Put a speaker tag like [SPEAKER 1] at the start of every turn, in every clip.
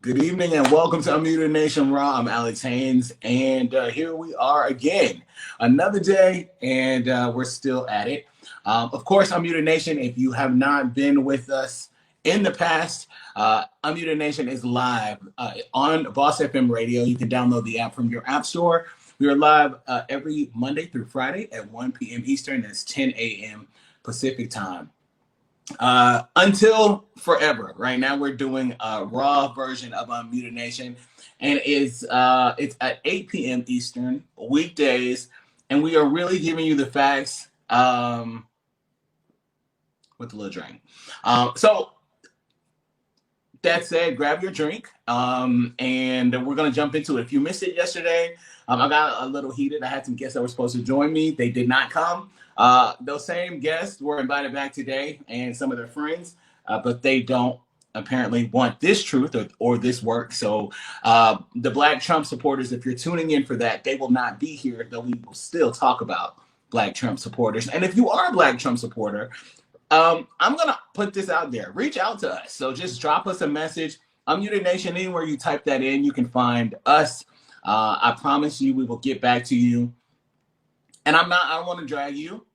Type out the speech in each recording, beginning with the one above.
[SPEAKER 1] Good evening and welcome to Unmuted Nation Raw. I'm Alex Haynes, and here we are again. Another day, and we're still at it. Of course, Unmuted Nation, if you have not been with us in the past, Unmuted Nation is live on Boss FM Radio. You can download the app from your app store. We are live every Monday through Friday at 1 p.m. Eastern. That's 10 a.m. Pacific time. Until forever. Right now we're doing a raw version of Unmuted Nation, and it's at 8 p.m. Eastern weekdays, and we are really giving you the facts with a little drink. So that said, grab your drink, and we're gonna jump into it. If you missed it yesterday, I got a little heated. I had some guests that were supposed to join me. They did not come. Those same guests were invited back today, and some of their friends, but they don't apparently want this truth or this work. So the Black Trump supporters, if you're tuning in for that, they will not be here, though we will still talk about Black Trump supporters. And if you are a Black Trump supporter, I'm going to put this out there. Reach out to us. So just drop us a message. Unmuted Nation, anywhere you type that in, you can find us. I promise you we will get back to you. And I don't want to drag you.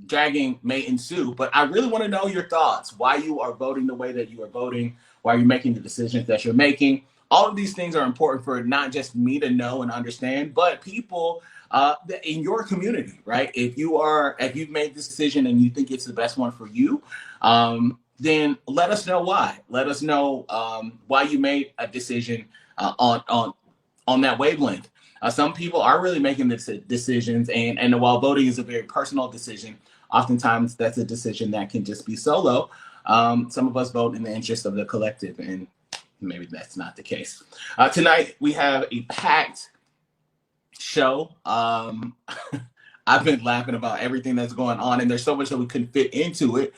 [SPEAKER 1] Dragging may ensue, but I really want to know your thoughts. Why you are voting the way that you are voting. Why you're making the decisions that you're making. All of these things are important for not just me to know and understand, but people in your community, right? If you've made this decision and you think it's the best one for you, then let us know why. Let us know why you made a decision on that wavelength. Some people are really making decisions, and while voting is a very personal decision, oftentimes that's a decision that can just be solo. Some of us vote in the interest of the collective, and maybe that's not the case. Tonight we have a packed show. I've been laughing about everything that's going on, and there's so much that we couldn't fit into it.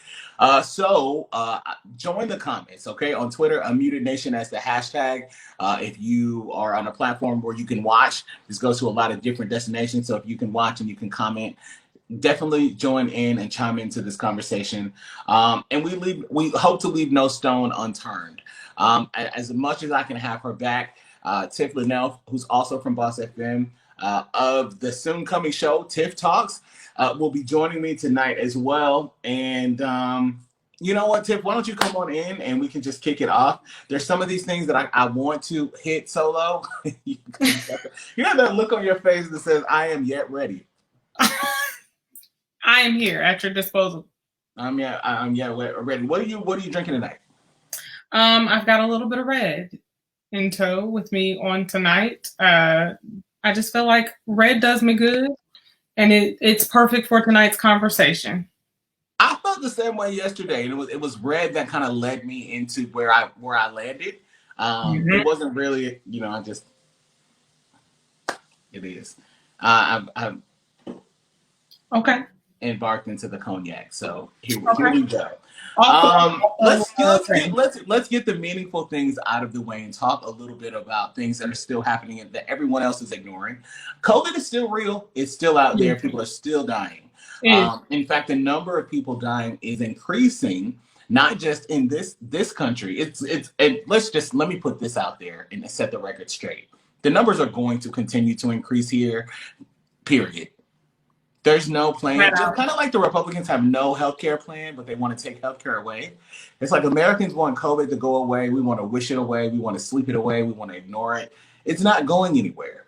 [SPEAKER 1] So join the comments, okay? On Twitter, Unmuted Nation as the hashtag. If you are on a platform where you can watch, this goes to a lot of different destinations. So if you can watch and you can comment, definitely join in and chime into this conversation. And we hope to leave no stone unturned. As much as I can have her back, Tiffanie Lanelle, who's also from Boss FM, of the soon coming show, Tiff Talks, will be joining me tonight as well. And you know what, Tiff, why don't you come on in and we can just kick it off? There's some of these things that I want to hit solo. You have that look on your face that says, I am yet ready.
[SPEAKER 2] I am here at your disposal.
[SPEAKER 1] I'm yet ready. What are you drinking tonight?
[SPEAKER 2] I've got a little bit of red in tow with me on tonight. I just feel like red does me good, and it's perfect for tonight's conversation.
[SPEAKER 1] I felt the same way yesterday, and it was red that kind of led me into where I landed. It wasn't really, it is. I've
[SPEAKER 2] okay.
[SPEAKER 1] Embarked into the cognac, so here we go. Let's get the meaningful things out of the way and talk a little bit about things that are still happening and that everyone else is ignoring. COVID is still real. It's still out there. People are still dying. In fact, the number of people dying is increasing, not just in this country. Let me put this out there and set the record straight. The numbers are going to continue to increase here, period. There's no plan. Just kind of like the Republicans have no healthcare plan, but they want to take healthcare away. It's like Americans want COVID to go away. We want to wish it away. We want to sleep it away. We want to ignore it. It's not going anywhere.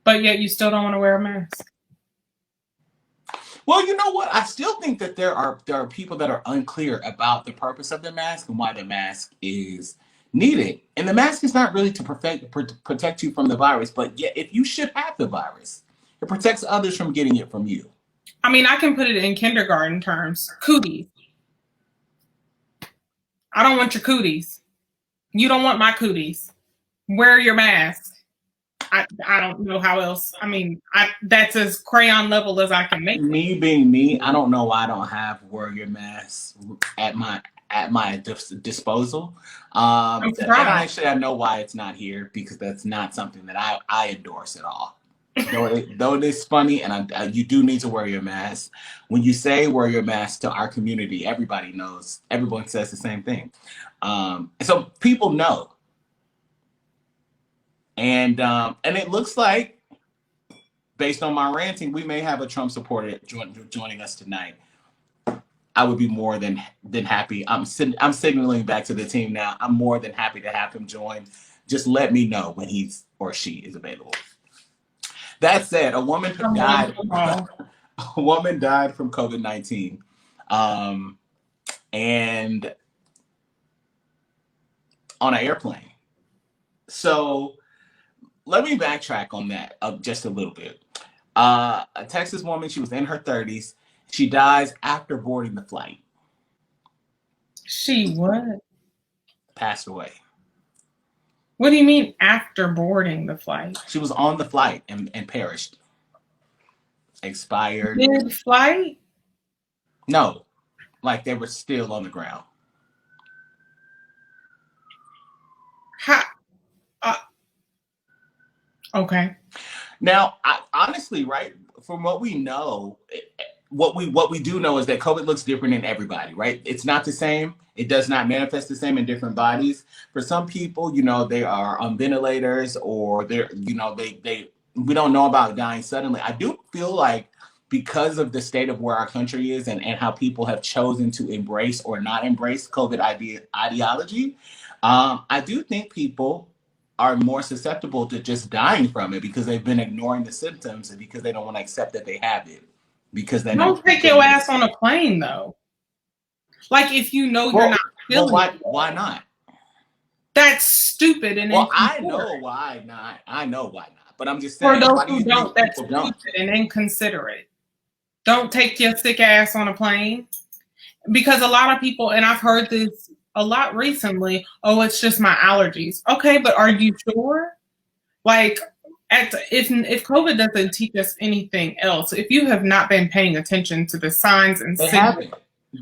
[SPEAKER 2] But yet you still don't want to wear a mask.
[SPEAKER 1] Well, you know what? I still think that there are people that are unclear about the purpose of the mask and why the mask is needed. And the mask is not really to protect you from the virus, but yet if you should have the virus, it protects others from getting it from you.
[SPEAKER 2] I mean, I can put it in kindergarten terms. Cooties. I don't want your cooties. You don't want my cooties. Wear your mask. I don't know how else. I mean, that's as crayon level as I can make it.
[SPEAKER 1] Me being me, I don't know why I don't have wear your mask at my disposal. And actually, I know why it's not here, because that's not something that I endorse at all. Though it is funny, and you do need to wear your mask. When you say wear your mask to our community, everybody knows. Everyone says the same thing. So people know. And it looks like, based on my ranting, we may have a Trump supporter joining us tonight. I would be more than happy. I'm signaling back to the team now. I'm more than happy to have him join. Just let me know when he's or she is available. That said, a woman died. A woman died from COVID-19, and on an airplane. So let me backtrack on that just a little bit. A Texas woman, she was in her 30s. She dies after boarding the flight.
[SPEAKER 2] She what?
[SPEAKER 1] Passed away.
[SPEAKER 2] What do you mean after boarding the flight?
[SPEAKER 1] She was on the flight and perished. Expired.
[SPEAKER 2] Mid-flight?
[SPEAKER 1] No, like they were still on the ground.
[SPEAKER 2] Okay.
[SPEAKER 1] Now, honestly, right, from what we know, what we do know is that COVID looks different in everybody, right? It's not the same. It does not manifest the same in different bodies. For some people, they are on ventilators, or they're, they we don't know about dying suddenly. I do feel like, because of the state of where our country is, and how people have chosen to embrace or not embrace COVID ideology, I do think people are more susceptible to just dying from it because they've been ignoring the symptoms, and because they don't want to accept that they have it. Because they
[SPEAKER 2] don't take your ass on a plane, though. Like, if you're not feeling
[SPEAKER 1] it. Why not?
[SPEAKER 2] That's stupid. And
[SPEAKER 1] I know why not. But I'm just
[SPEAKER 2] for
[SPEAKER 1] saying,
[SPEAKER 2] those who don't, that's stupid and inconsiderate. Don't take your sick ass on a plane. Because a lot of people, and I've heard this a lot recently, oh, it's just my allergies. Okay, but are you sure? Like, if COVID doesn't teach us anything else, if you have not been paying attention to the signs and signals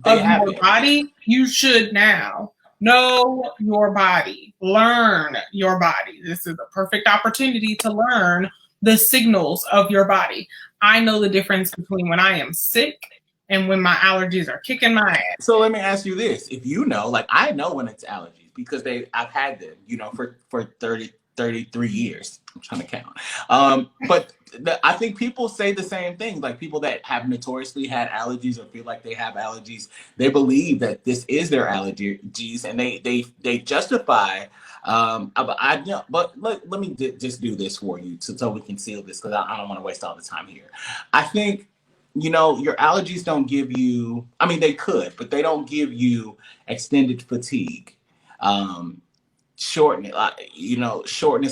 [SPEAKER 2] of your body, you should now know your body, learn your body. This is a perfect opportunity to learn the signals of your body. I know the difference between when I am sick and when my allergies are kicking my ass.
[SPEAKER 1] So let me ask you this. If I know when it's allergies because I've had them, for 33 years. I'm trying to count. But I think people say the same thing. Like, people that have notoriously had allergies or feel like they have allergies, they believe that this is their allergies, and they justify. But let me just do this for you so we can seal this, because I don't want to waste all the time here. I think, your allergies don't give you, they could, but they don't give you extended fatigue, shortness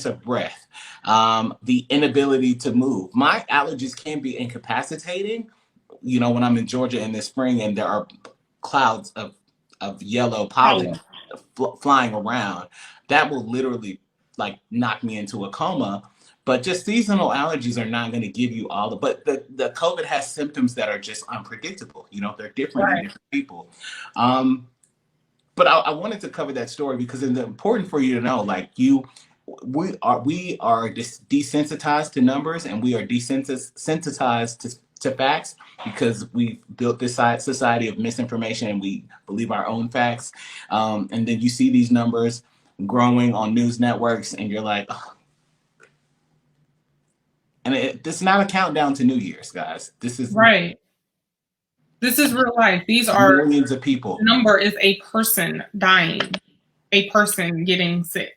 [SPEAKER 1] of breath, the inability to move. My allergies can be incapacitating, when I'm in Georgia in the spring and there are clouds of yellow pollen flying around. That will literally knock me into a coma. But just seasonal allergies are not going to give you all but the COVID has symptoms that are just unpredictable. They're different in different people. But I wanted to cover that story because it's important for you to know, we are desensitized to numbers, and we are desensitized to facts, because we built this society of misinformation, and we believe our own facts. And then you see these numbers growing on news networks, and you're like, oh. And this is not a countdown to New Year's, guys. This is
[SPEAKER 2] right. This is real life. These are
[SPEAKER 1] millions of people.
[SPEAKER 2] The number is a person dying, a person getting sick.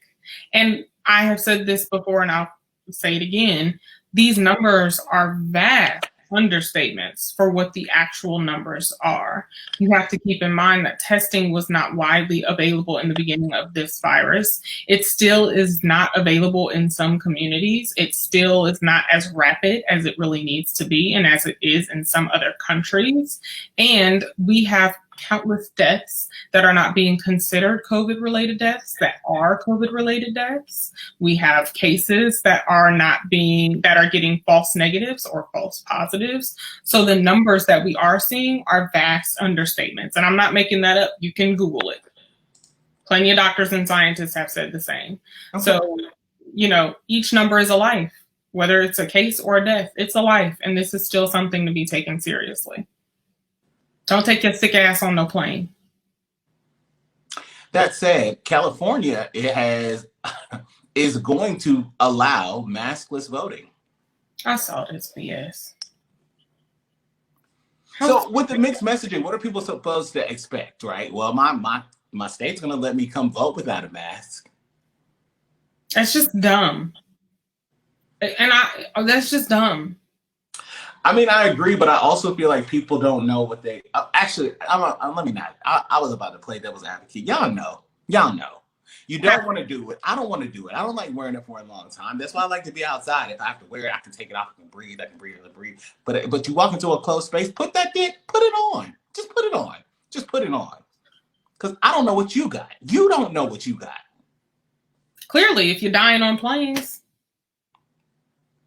[SPEAKER 2] And I have said this before, and I'll say it again. These numbers are vast understatements for what the actual numbers are. You have to keep in mind that testing was not widely available in the beginning of this virus. It still is not available in some communities. It still is not as rapid as it really needs to be, and as it is in some other countries. And we have countless deaths that are not being considered COVID-related deaths, that are COVID-related deaths. We have cases that are getting false negatives or false positives. So the numbers that we are seeing are vast understatements. And I'm not making that up. You can Google it. Plenty of doctors and scientists have said the same. Okay. So, each number is a life. Whether it's a case or a death, it's a life. And this is still something to be taken seriously. Don't take your sick ass on no plane.
[SPEAKER 1] That said, California, it has is going to allow maskless voting.
[SPEAKER 2] I saw this BS.
[SPEAKER 1] So with the mixed messaging, what are people supposed to expect, right? Well, my state's gonna let me come vote without a mask.
[SPEAKER 2] That's just dumb. And that's just dumb.
[SPEAKER 1] I mean, I agree, but I also feel like people don't know what they actually. Let me not. I was about to play devil's advocate. Y'all know. You don't want to do it. I don't want to do it. I don't like wearing it for a long time. That's why I like to be outside. If I have to wear it, I can take it off. I can breathe. I can breathe. But you walk into a closed space, put it on. Just put it on. Just put it on. Because I don't know what you got. You don't know what you got.
[SPEAKER 2] Clearly, if you're dying on planes,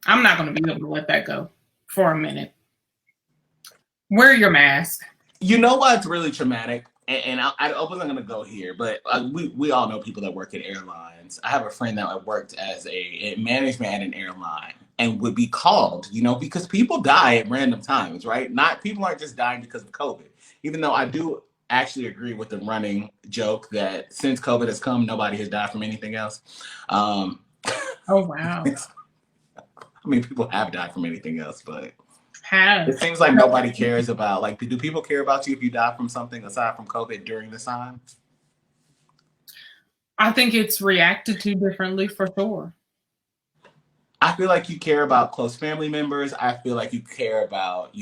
[SPEAKER 2] I'm not going to be able to let that go for a minute. Wear your mask.
[SPEAKER 1] You know what's really traumatic? And I wasn't going to go here, but we all know people that work at airlines. I have a friend that worked as a management at an airline and would be called, because people die at random times, right? People aren't just dying because of COVID, even though I do actually agree with the running joke that since COVID has come, nobody has died from anything else.
[SPEAKER 2] Oh, wow.
[SPEAKER 1] I mean, people have died from anything else, but
[SPEAKER 2] it
[SPEAKER 1] seems like nobody cares about, do people care about you if you die from something aside from COVID during this time?
[SPEAKER 2] I think it's reacted to differently for sure.
[SPEAKER 1] I feel like you care about close family members. I feel like you care about,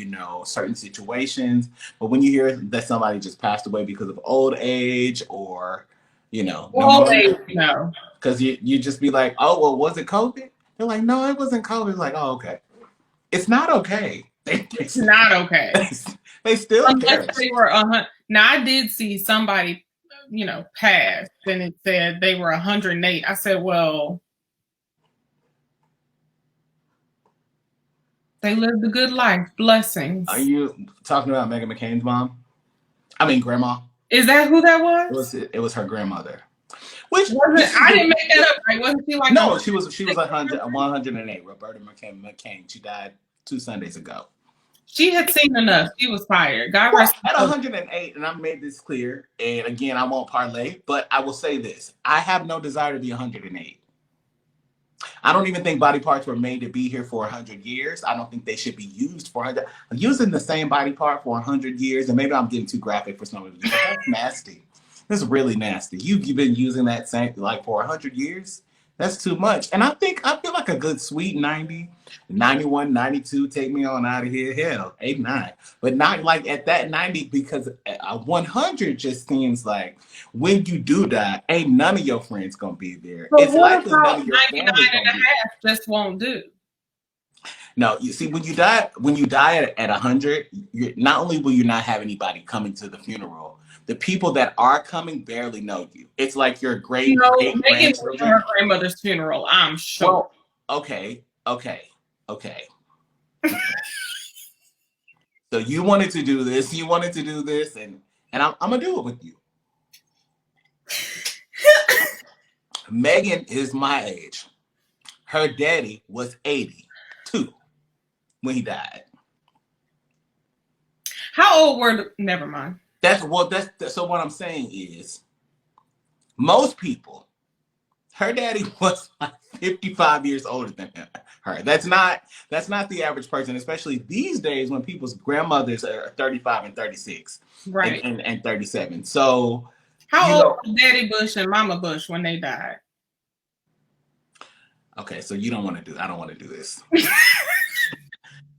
[SPEAKER 1] certain situations. But when you hear that somebody just passed away because of old age or,
[SPEAKER 2] pneumonia, no.
[SPEAKER 1] Because you just be like, oh, well, was it COVID? They're like, no, it wasn't COVID. It's like, oh, okay. It's not okay.
[SPEAKER 2] It's not okay.
[SPEAKER 1] They still
[SPEAKER 2] unless they were now I did see somebody, pass, and it said they were 108. I said, well, they lived a good life. Blessings.
[SPEAKER 1] Are you talking about Meghan McCain's mom? I mean, grandma.
[SPEAKER 2] Is that who that was?
[SPEAKER 1] It was her grandmother. Which
[SPEAKER 2] I didn't make that up. Right? Wasn't she like?
[SPEAKER 1] No, she was 108. Roberta McCain. She died 2 Sundays ago.
[SPEAKER 2] She had seen enough. She was fired. God rest.
[SPEAKER 1] At 108, and I made this clear. And again, I won't parlay, but I will say this: I have no desire to be 108. I don't even think body parts were made to be here for 100 years. I don't think they should be used for 100. Using the same body part for 100 years, and maybe I'm getting too graphic for some of you, but that's nasty. That's really nasty. You've been using that same for 100 years. That's too much. And I feel like a good sweet 90, 91, 92, take me on out of here. Hell, 89. But not like at that 90, because 100 just seems like when you do die, ain't none of your friends gonna be there.
[SPEAKER 2] But it's likely none of your family gonna be there. Just won't do.
[SPEAKER 1] No, you see, when you die at 100, not only will you not have anybody coming to the funeral, the people that are coming barely know you. It's like your great grandchildren.
[SPEAKER 2] Her grandmother's funeral, I'm sure.
[SPEAKER 1] Well, okay. So you wanted to do this, and I'm gonna do it with you. Meghan is my age. Her daddy was 82 when he died.
[SPEAKER 2] How old were? Never mind.
[SPEAKER 1] So what I'm saying is, most people, her daddy was like 55 years older than her. That's not the average person, especially these days when people's grandmothers are 35 and 36,
[SPEAKER 2] right,
[SPEAKER 1] and 37. So
[SPEAKER 2] how old were Daddy Bush and Mama Bush when they died?
[SPEAKER 1] Okay, so you don't want to do. I don't want to do this.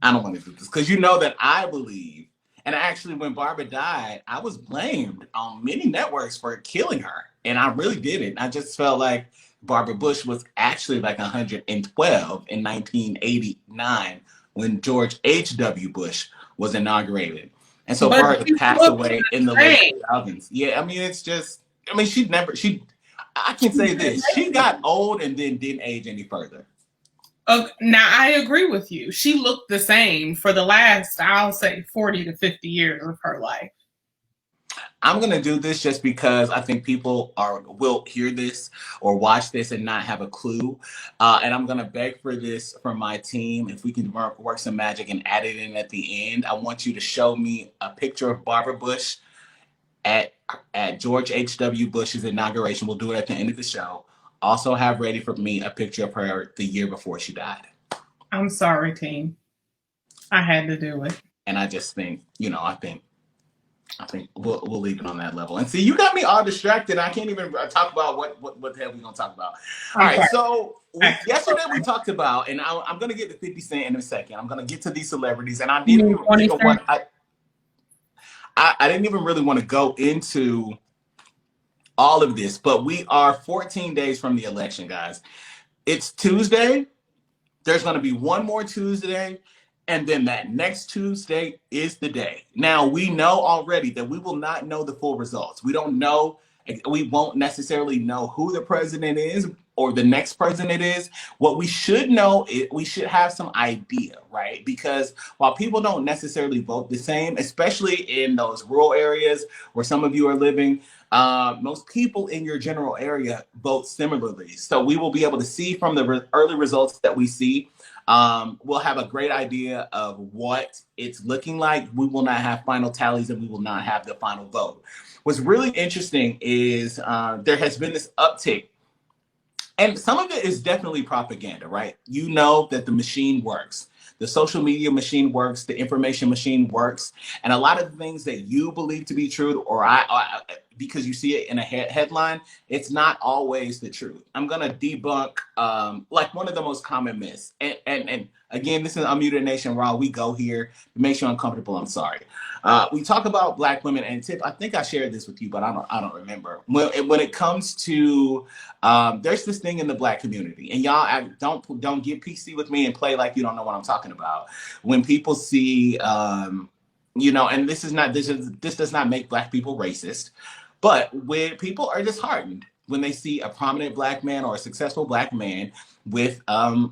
[SPEAKER 1] I don't want to do this because you know that I believe. And actually, when Barbara died, I was blamed on many networks for killing her. And I really didn't. I just felt like Barbara Bush was actually like 112 in 1989 when George H.W. Bush was inaugurated. And so Barbara passed away in the late 2000s. Yeah, I mean, I can say this. She got old and then didn't age any further.
[SPEAKER 2] Now, I agree with you. She looked the same for the last, I'll say, 40 to 50 years of her life.
[SPEAKER 1] I'm going to do this just because I think people will hear this or watch this and not have a clue. And I'm going to beg for this from my team. If we can work some magic and add it in at the end, I want you to show me a picture of Barbara Bush at George H.W. Bush's inauguration. We'll do it at the end of the show also have ready for me a picture of her the year before she died.
[SPEAKER 2] I'm sorry, team. I had to do it.
[SPEAKER 1] And I just think, I think we'll leave it on that level. And see, you got me all distracted. I can't even talk about what the hell we're gonna talk about. All right, so yesterday we talked about, and I'm gonna get to 50 Cent in a second. I'm gonna get to these celebrities, and I didn't even want I didn't even really want to go into all of this, but we are 14 days from the election, guys. It's Tuesday. There's going to be one more Tuesday, and then that next Tuesday is the day. Now, we know already that we will not know the full results. We don't know, we won't necessarily know who the president is or the next president is. What we should know is we should have some idea, right? Because while people don't necessarily vote the same, especially in those rural areas where some of you are living, most people in your general area vote similarly. So we will be able to see from the early results that we see. We'll have a great idea of what it's looking like. We will not have final tallies and we will not have the final vote. What's really interesting is there has been this uptick. And some of it is definitely propaganda, right? You know that the machine works. The social media machine works. The information machine works. And a lot of the things that you believe to be true, or because you see it in a headline, it's not always the truth. I'm going to debunk like one of the most common myths. And again, this is Unmuted Nation. While we go here to make you uncomfortable, I'm sorry. We talk about Black women, and Tiff, I think I shared this with you, but I don't remember. When it comes to there's this thing in the Black community, and y'all don't get PC with me and play like you don't know what I'm talking about. When people see, and this does not make Black people racist, but when people are disheartened when they see a prominent Black man or a successful Black man with a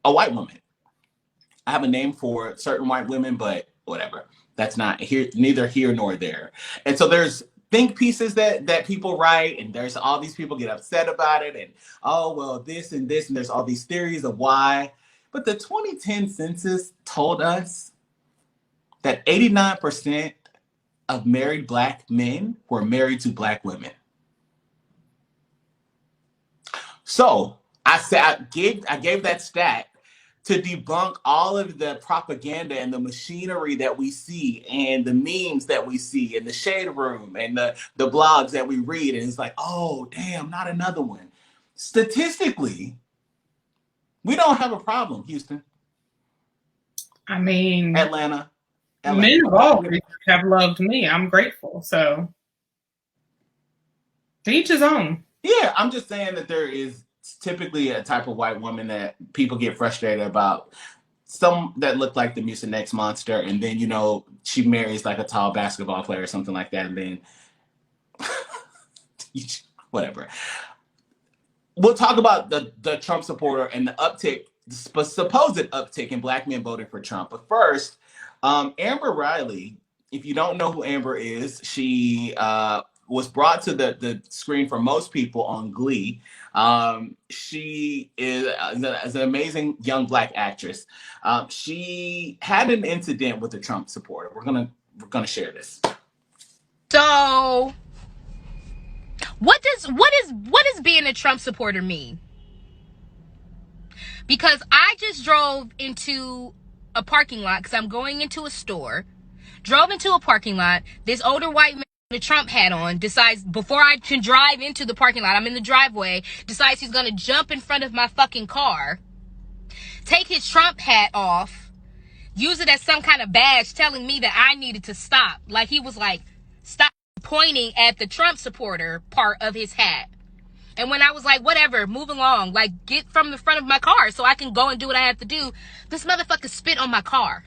[SPEAKER 1] white woman. I have a name for certain white women, but whatever. That's not here, neither here nor there. And so there's think pieces that people write, and there's all these people get upset about it, and oh well, this, and there's all these theories of why. But the 2010 census told us that 89% of married Black men were married to Black women. So I gave that stat to debunk all of the propaganda and the machinery that we see and the memes that we see in the shade room and the blogs that we read. And it's like, oh, damn, not another one. Statistically, we don't have a problem, Houston.
[SPEAKER 2] I mean,
[SPEAKER 1] Atlanta.
[SPEAKER 2] Men of all have loved me. I'm grateful. So to each his own.
[SPEAKER 1] Yeah, I'm just saying that there is typically a type of white woman that people get frustrated about. Some that look like the Mucinex monster, and then she marries like a tall basketball player or something like that, and then whatever. We'll talk about the Trump supporter and the uptick, supposed uptick in Black men voting for Trump. But first, Amber Riley. If you don't know who Amber is, she was brought to the screen for most people on Glee. She is an amazing young Black actress. She had an incident with a Trump supporter. We're gonna share this.
[SPEAKER 3] So, what does being a Trump supporter mean? Because I just drove into a parking lot because I'm going into a store. Drove into a parking lot. This older white man with a Trump hat on decides, before I can drive into the parking lot, I'm in the driveway, decides he's going to jump in front of my fucking car, take his Trump hat off, use it as some kind of badge telling me that I needed to stop. Like he was like, stop pointing at the Trump supporter part of his hat. And when I was like, whatever, move along, like get from the front of my car so I can go and do what I have to do, this motherfucker spit on my car.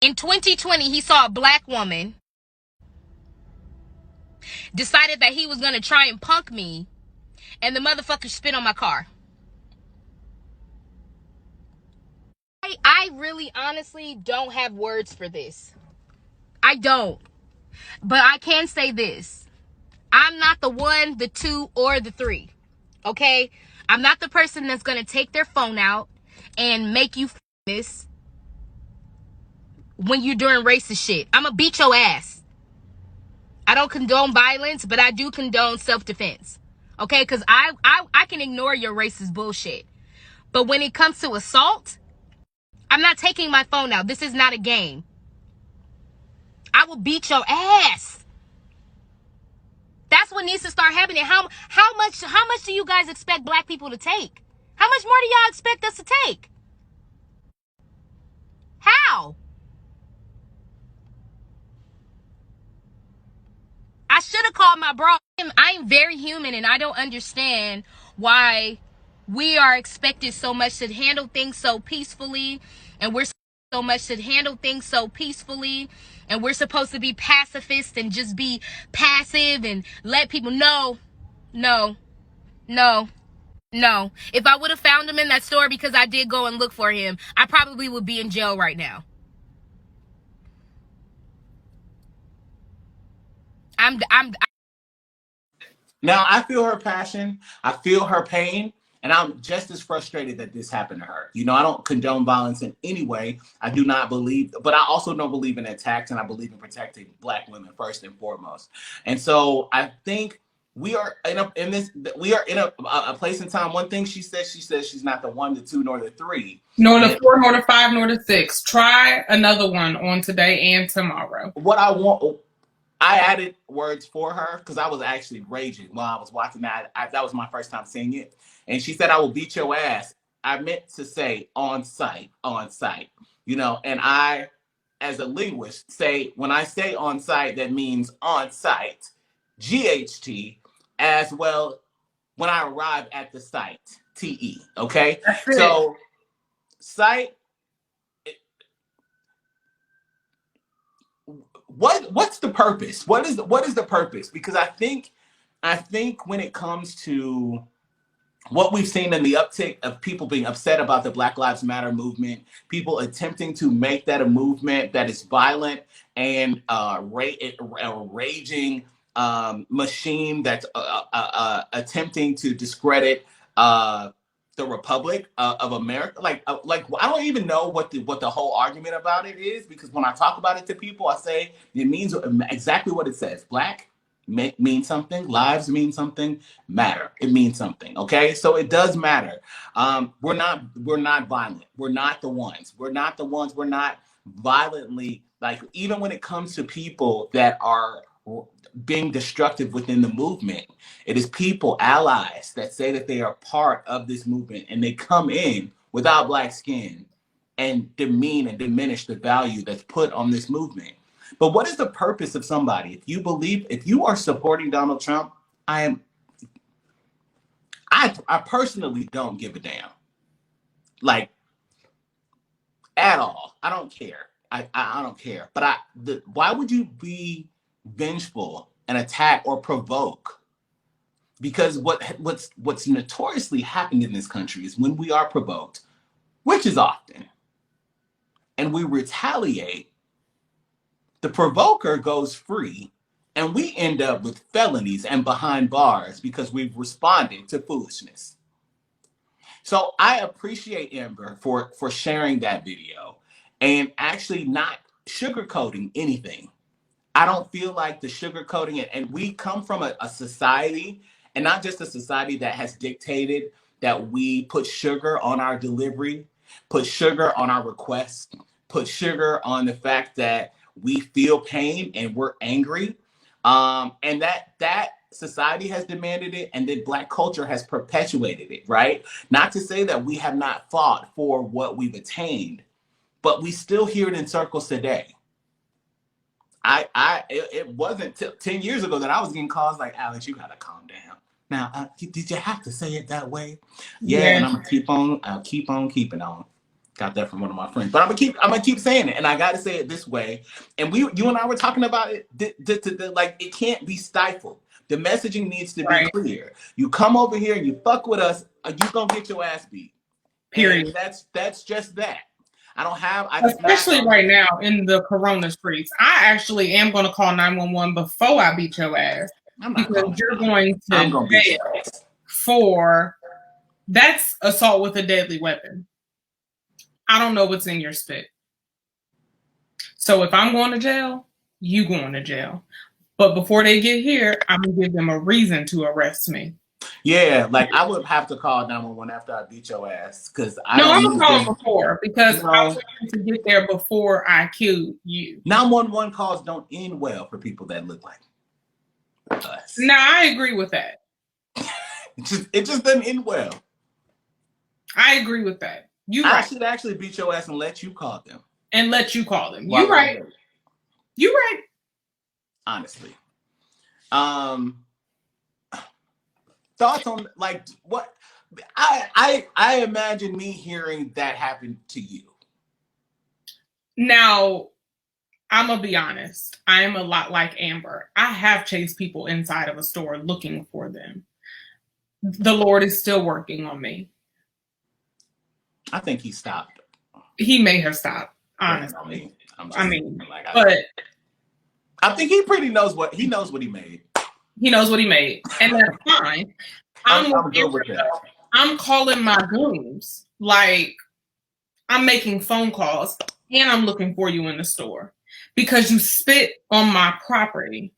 [SPEAKER 3] In 2020, he saw a Black woman, decided that he was going to try and punk me, and the motherfucker spit on my car. I really honestly don't have words for this. I don't. But I can say this. I'm not the 1, the 2, or the 3. Okay? I'm not the person that's going to take their phone out and make you this when you're doing racist shit. I'm going to beat your ass. I don't condone violence, but I do condone self-defense. Okay? Because I can ignore your racist bullshit. But when it comes to assault, I'm not taking my phone out. This is not a game. I will beat your ass. That's what needs to start happening. How much do you guys expect black people to take? How much more do y'all expect us to take? How? I should have called my bro. I'm very human, and I don't understand why we are expected so much to handle things so peacefully, and we're so much to handle things so peacefully, and we're supposed to be pacifist and just be passive and let people know. No, no, no. If I would have found him in that store, because I did go and look for him, I probably would be in jail right now.
[SPEAKER 1] Now, I feel her passion. I feel her pain. And I'm just as frustrated that this happened to her. You know, I don't condone violence in any way. I do not believe, but I also don't believe in attacks, and I believe in protecting Black women first and foremost. And so I think we are in a place in time. One thing she says she's not the 1, the 2, nor the 3.
[SPEAKER 2] Nor the 4, nor the 5, nor the 6. Try another one on today and tomorrow.
[SPEAKER 1] What I added words for her because I was actually raging while I was watching that. That was my first time seeing it. And she said, "I will beat your ass." I meant to say on site, you know, and I, as a linguist, say, when I say on site, that means on site, GHT, as well when I arrive at the site, TE, okay? So site, what's the purpose? What is the purpose? Because I think when it comes to what we've seen in the uptick of people being upset about the Black Lives Matter movement, people attempting to make that a movement that is violent and a raging machine that's attempting to discredit the Republic of America. Like I don't even know what the whole argument about it is, because when I talk about it to people, I say it means exactly what it says. Black mean something, lives mean something, matter, it means something. Okay, so it does matter. We're not violent. We're not violently, like, even when it comes to people that are being destructive within the movement, it is people, allies, that say that they are part of this movement, and they come in without Black skin and demean and diminish the value that's put on this movement. But what is the purpose of somebody? If you are supporting Donald Trump, I personally don't give a damn. Like, at all. I don't care. I don't care. But why would you be vengeful and attack or provoke? Because what's notoriously happened in this country is when we are provoked, which is often, and we retaliate, the provoker goes free, and we end up with felonies and behind bars because we've responded to foolishness. So I appreciate Amber for sharing that video and actually not sugarcoating anything. I don't feel like the sugarcoating it. And we come from a society, and not just a society that has dictated that we put sugar on our delivery, put sugar on our requests, put sugar on the fact that we feel pain and we're angry. And that society has demanded it, and then Black culture has perpetuated it, right? Not to say that we have not fought for what we've attained, but we still hear it in circles today. It wasn't 10 years ago that I was getting calls like, "Alex, you gotta calm down. Now, did you have to say it that way?" Yeah, and I'll keep on keeping on. Got that from one of my friends, but I'm gonna keep saying it, and I gotta say it this way. And you and I were talking about it, like, it can't be stifled. The messaging needs to be clear. You come over here and you fuck with us, you gonna get your ass beat. Period. And that's just that.
[SPEAKER 2] Especially right now in the Corona streets. I actually am going to call 911 before I beat your ass, because you're going to jail for that's assault with a deadly weapon. I don't know what's in your spit. So if I'm going to jail, you going to jail. But before they get here, I'm going to give them a reason to arrest me.
[SPEAKER 1] Yeah, like I would have to call 911 after I beat your ass because I
[SPEAKER 2] No,
[SPEAKER 1] don't
[SPEAKER 2] I'm going
[SPEAKER 1] use
[SPEAKER 2] to call
[SPEAKER 1] them.
[SPEAKER 2] them before because
[SPEAKER 1] No.
[SPEAKER 2] I want them to get there before I kill you.
[SPEAKER 1] 911 calls don't end well for people that look like us.
[SPEAKER 2] No, I agree with that.
[SPEAKER 1] It just doesn't end well.
[SPEAKER 2] I agree with that.
[SPEAKER 1] I should actually beat your ass and let you call them.
[SPEAKER 2] And let you call them. You right. You right.
[SPEAKER 1] Honestly. Thoughts on like what I imagine me hearing that happen to you.
[SPEAKER 2] Now, I'm gonna be honest. I am a lot like Amber. I have chased people inside of a store looking for them. The Lord is still working on me.
[SPEAKER 1] I think he stopped.
[SPEAKER 2] He may have stopped, honestly.
[SPEAKER 1] But I think he pretty knows what he made.
[SPEAKER 2] He knows what he made, and that's fine. I'm good with that. I'm calling my goons. Like, I'm making phone calls, and I'm looking for you in the store because you spit on my property,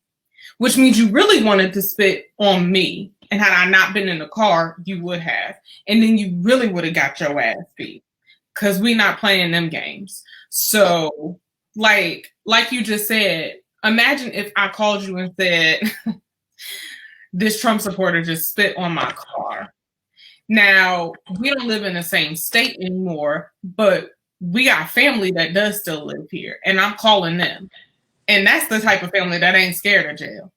[SPEAKER 2] which means you really wanted to spit on me. And had I not been in the car, you would have. And then you really would have got your ass beat because we not playing them games. So, like you just said, imagine if I called you and said, this Trump supporter just spit on my car. Now, we don't live in the same state anymore, but we got family that does still live here, and I'm calling them. And that's the type of family that ain't scared of jail.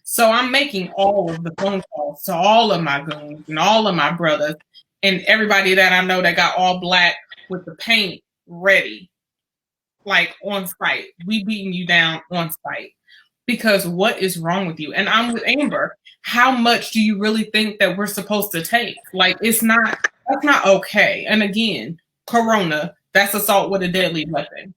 [SPEAKER 2] So I'm making all of the phone calls to all of my goons and all of my brothers and everybody that I know that got all black with the paint ready, like on site. We beating you down on site. Because what is wrong with you? And I'm with Amber. How much do you really think that we're supposed to take? Like, that's not okay. And again, Corona, that's assault with a deadly weapon.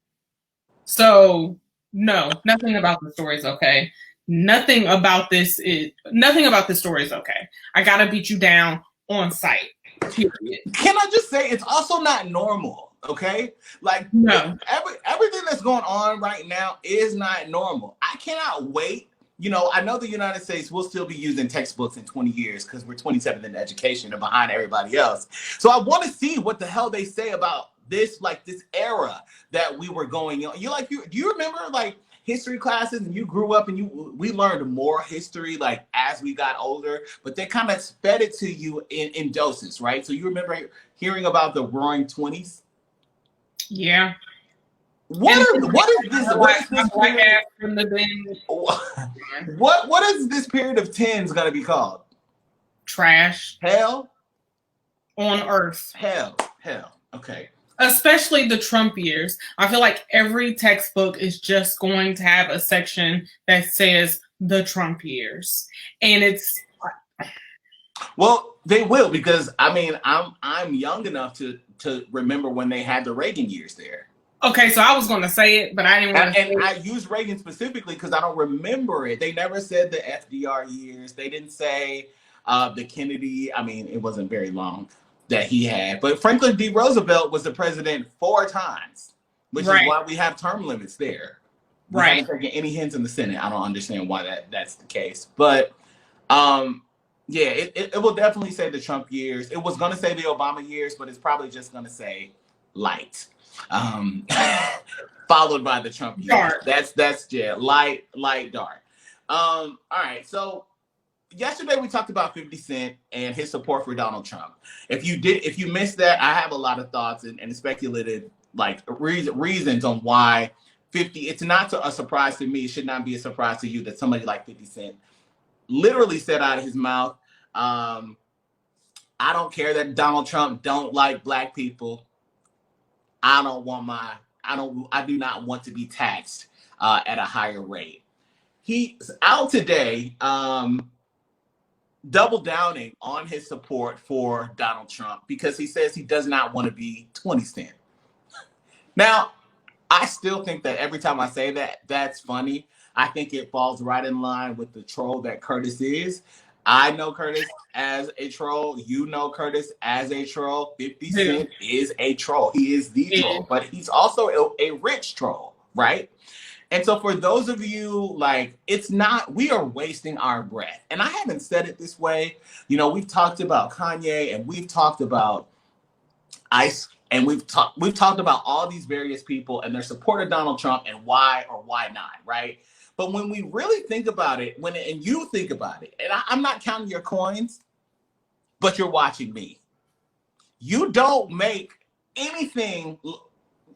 [SPEAKER 2] So no, nothing about the story is okay. Nothing about this story is okay. I gotta beat you down on site. Period.
[SPEAKER 1] Can I just say it's also not normal? Okay, like
[SPEAKER 2] no,
[SPEAKER 1] everything that's going on right now is not normal. I cannot wait. You know, I know the United States will still be using textbooks in 20 years because we're 27th in education and behind everybody else. So I want to see what the hell they say about this, like this era that we were going on. Do you remember like history classes and you grew up and we learned more history like as we got older, but they kind of fed it to you in doses, right? So you remember hearing about the Roaring 20s?
[SPEAKER 2] Yeah.
[SPEAKER 1] What is this period of 10s gonna be called?
[SPEAKER 2] Trash.
[SPEAKER 1] Hell
[SPEAKER 2] on earth.
[SPEAKER 1] Hell. Okay.
[SPEAKER 2] Especially the Trump years. I feel like every textbook is just going to have a section that says the Trump years. And it's
[SPEAKER 1] well, they will, because I mean I'm young enough to remember when they had the Reagan years there.
[SPEAKER 2] Okay, so I was going to say it, but I didn't want to.
[SPEAKER 1] And I used Reagan specifically because I don't remember it. They never said the FDR years. They didn't say the Kennedy. I mean, it wasn't very long that he had. But Franklin D. Roosevelt was the president 4 times, which is why we have term limits there. We haven't taken any hints in the Senate. I don't understand why that's the case. But yeah, it will definitely say the Trump years. It was going to say the Obama years, but it's probably just going to say light. Followed by the Trump years.
[SPEAKER 2] Dark.
[SPEAKER 1] That's light, dark. All right, so yesterday we talked about 50 Cent and his support for Donald Trump. If you missed that, I have a lot of thoughts and speculative like reasons on why 50. It's not a surprise to me. It should not be a surprise to you that somebody like 50 Cent literally said out of his mouth, I don't care that Donald Trump don't like black people. I do not want to be taxed at a higher rate. He's out today double downing on his support for Donald Trump because he says he does not want to be 20 Cent. Now, I still think that every time I say that, that's funny. I think it falls right in line with the troll that Curtis is. I know Curtis as a troll. You know Curtis as a troll. 50 Cent is a troll. He is the troll, but he's also a rich troll, right? And so for those of you, like, it's not, we are wasting our breath. And I haven't said it this way. You know, we've talked about Kanye and we've talked about Ice, and we've talked about all these various people and their support of Donald Trump and why or why not, right? But when we really think about it, and you think about it, and I'm not counting your coins, but you're watching me. You don't make anything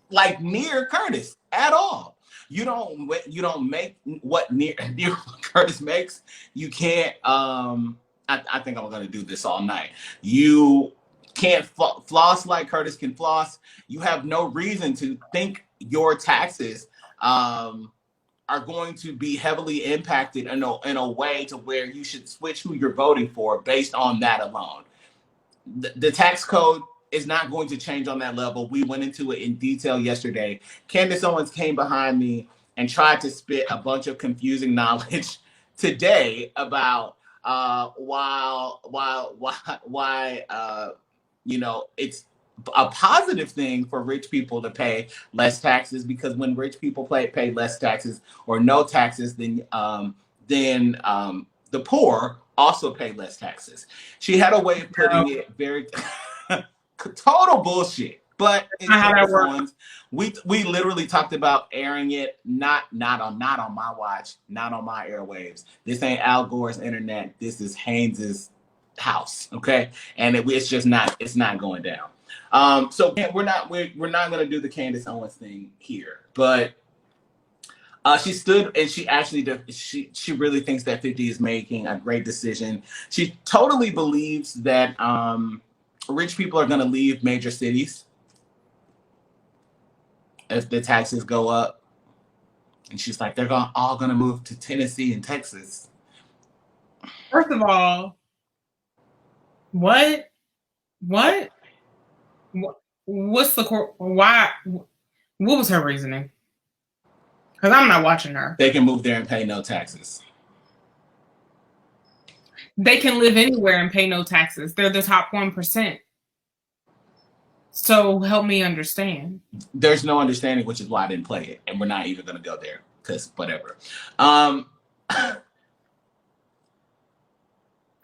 [SPEAKER 1] like near Curtis at all. You don't make what near Curtis makes. You can't. I think I'm gonna do this all night. You can't floss like Curtis can floss. You have no reason to think your taxes are going to be heavily impacted in a way to where you should switch who you're voting for based on that alone. The tax code is not going to change on that level. We went into it in detail yesterday. Candace Owens came behind me and tried to spit a bunch of confusing knowledge today about why it's a positive thing for rich people to pay less taxes, because when rich people pay less taxes or no taxes, then the poor also pay less taxes. She had a way of putting it very total bullshit. But in ones, we literally talked about airing it, not on my watch, not on my airwaves. This ain't Al Gore's internet. This is Haynes's house, okay? And it's just not, it's not going down. So we're not gonna do the Candace Owens thing here, but she stood and she actually she really thinks that 50 is making a great decision. She totally believes that rich people are gonna leave major cities if the taxes go up, and she's like, they're all gonna move to Tennessee and Texas.
[SPEAKER 2] First of all, what? What's the why? What was her reasoning? Because I'm not watching her.
[SPEAKER 1] They can move there and pay no taxes.
[SPEAKER 2] They can live anywhere and pay no taxes. They're the top 1%. So help me understand.
[SPEAKER 1] There's no understanding, which is why I didn't play it, and we're not even going to go there because whatever.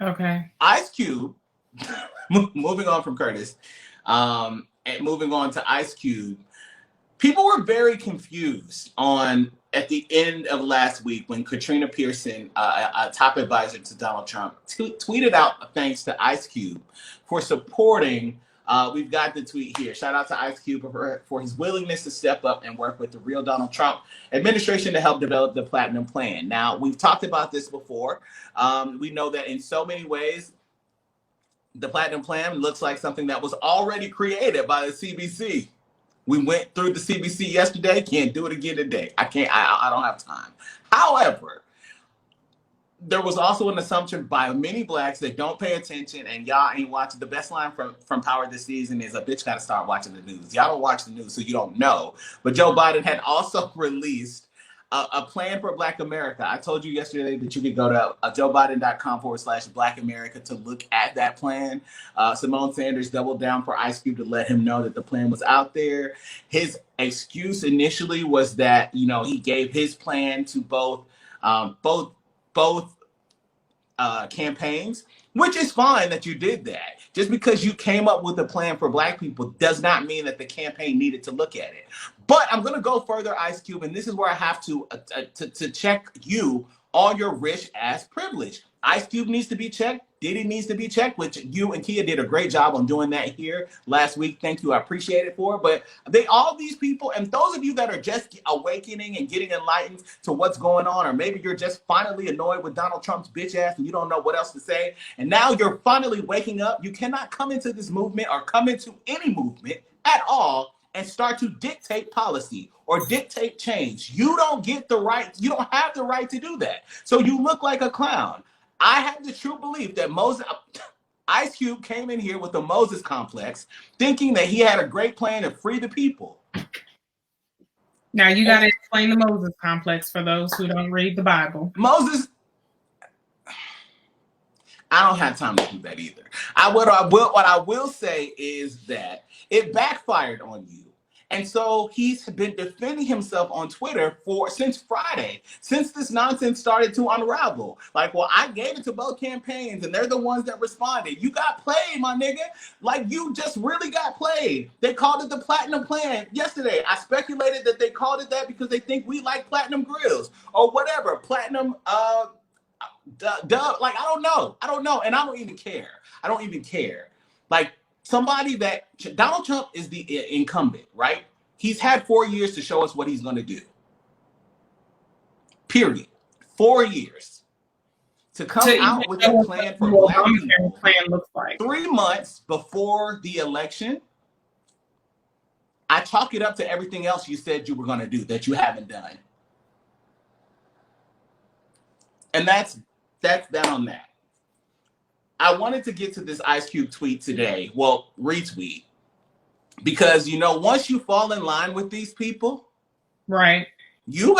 [SPEAKER 2] Okay.
[SPEAKER 1] Ice Cube, moving on from Curtis, and moving on to Ice Cube. People were very confused at the end of last week when Katrina Pearson, a top advisor to Donald Trump, tweeted out thanks to Ice Cube for supporting. We've got the tweet here. Shout out to Ice Cube for his willingness to step up and work with the real Donald Trump administration to help develop the Platinum Plan. Now, we've talked about this before. We know that in so many ways, the Platinum Plan looks like something that was already created by the CBC. We went through the CBC yesterday. Can't do it again today. I can't. I don't have time. However, there was also an assumption by many blacks that don't pay attention, and y'all ain't watching. The best line from Power this season is, a bitch got to start watching the news. Y'all don't watch the news, so you don't know. But Joe Biden had also released a plan for Black America. I told you yesterday that you could go to joebiden.com/Black America to look at that plan. Simone Sanders doubled down for Ice Cube to let him know that the plan was out there. His excuse initially was that, he gave his plan to both campaigns, which is fine that you did that. Just because you came up with a plan for Black people does not mean that the campaign needed to look at it. But I'm going to go further, Ice Cube, and this is where I have to check you on your rich ass privilege. Ice Cube needs to be checked. Diddy needs to be checked, which you and Kia did a great job on doing that here last week. Thank you. I appreciate it for it. But all these people, and those of you that are just awakening and getting enlightened to what's going on, or maybe you're just finally annoyed with Donald Trump's bitch ass and you don't know what else to say, and now you're finally waking up. You cannot come into this movement or come into any movement at all and start to dictate policy or dictate change. You don't get the right. You don't have the right to do that. So you look like a clown. I have the true belief that Ice Cube came in here with the Moses complex, thinking that he had a great plan to free the people.
[SPEAKER 2] Now you got to explain the Moses complex for those who don't read the Bible.
[SPEAKER 1] Moses, I don't have time to do that either. What I will say is that it backfired on you. And so he's been defending himself on Twitter since Friday, since this nonsense started to unravel. Like, well, I gave it to both campaigns and they're the ones that responded. You got played, my nigga. Like, you just really got played. They called it the Platinum Plan yesterday. I speculated that they called it that because they think we like platinum grills or whatever. Platinum, like, I don't know. And I don't even care. Like, somebody that Donald Trump is the incumbent, right? He's had 4 years to show us what he's going to do. Period. 4 years to come out with a plan for Black people.
[SPEAKER 2] Plan looks like
[SPEAKER 1] 3 months before the election. I chalk it up to everything else you said you were going to do that you haven't done. And that's that on that. I wanted to get to this Ice Cube tweet today. Well, retweet. Because, you know, once you fall in line with these people,
[SPEAKER 2] right,
[SPEAKER 1] you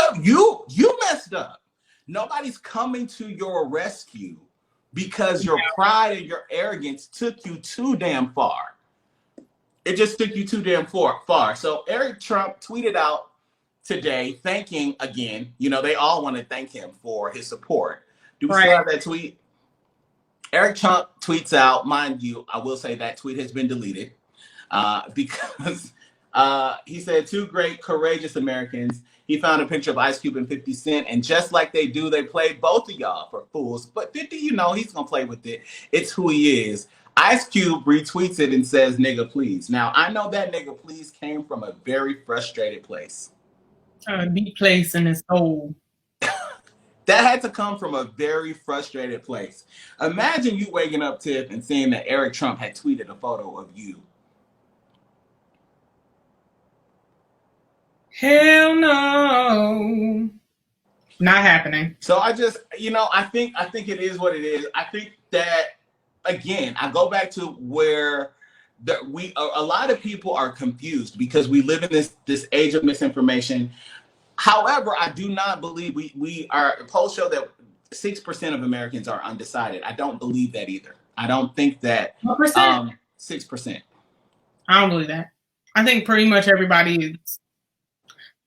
[SPEAKER 1] messed up. Nobody's coming to your rescue because your pride and your arrogance took you too damn far. It just took you too damn far. So Eric Trump tweeted out today, thanking again. You know, they all want to thank him for his support. Do we still have that tweet? Eric Trump tweets out, mind you, I will say that tweet has been deleted because he said, 2 great, courageous Americans. He found a picture of Ice Cube and 50 Cent, and just like they do, they played both of y'all for fools. But 50, you know, he's going to play with it. It's who he is. Ice Cube retweets it and says, nigga, please. Now, I know that nigga, please came from a very frustrated place.
[SPEAKER 2] A deep place in his soul.
[SPEAKER 1] That had to come from a very frustrated place. Imagine you waking up, Tiff, and seeing that Eric Trump had tweeted a photo of you.
[SPEAKER 2] Hell no. Not happening.
[SPEAKER 1] So I just, you know, I think it is what it is. I think that, again, I go back to where a lot of people are confused because we live in this age of misinformation. However, I do not believe polls show that 6% of Americans are undecided. I don't believe that either. I don't think that 6%.
[SPEAKER 2] I don't believe that. I think pretty much everybody is.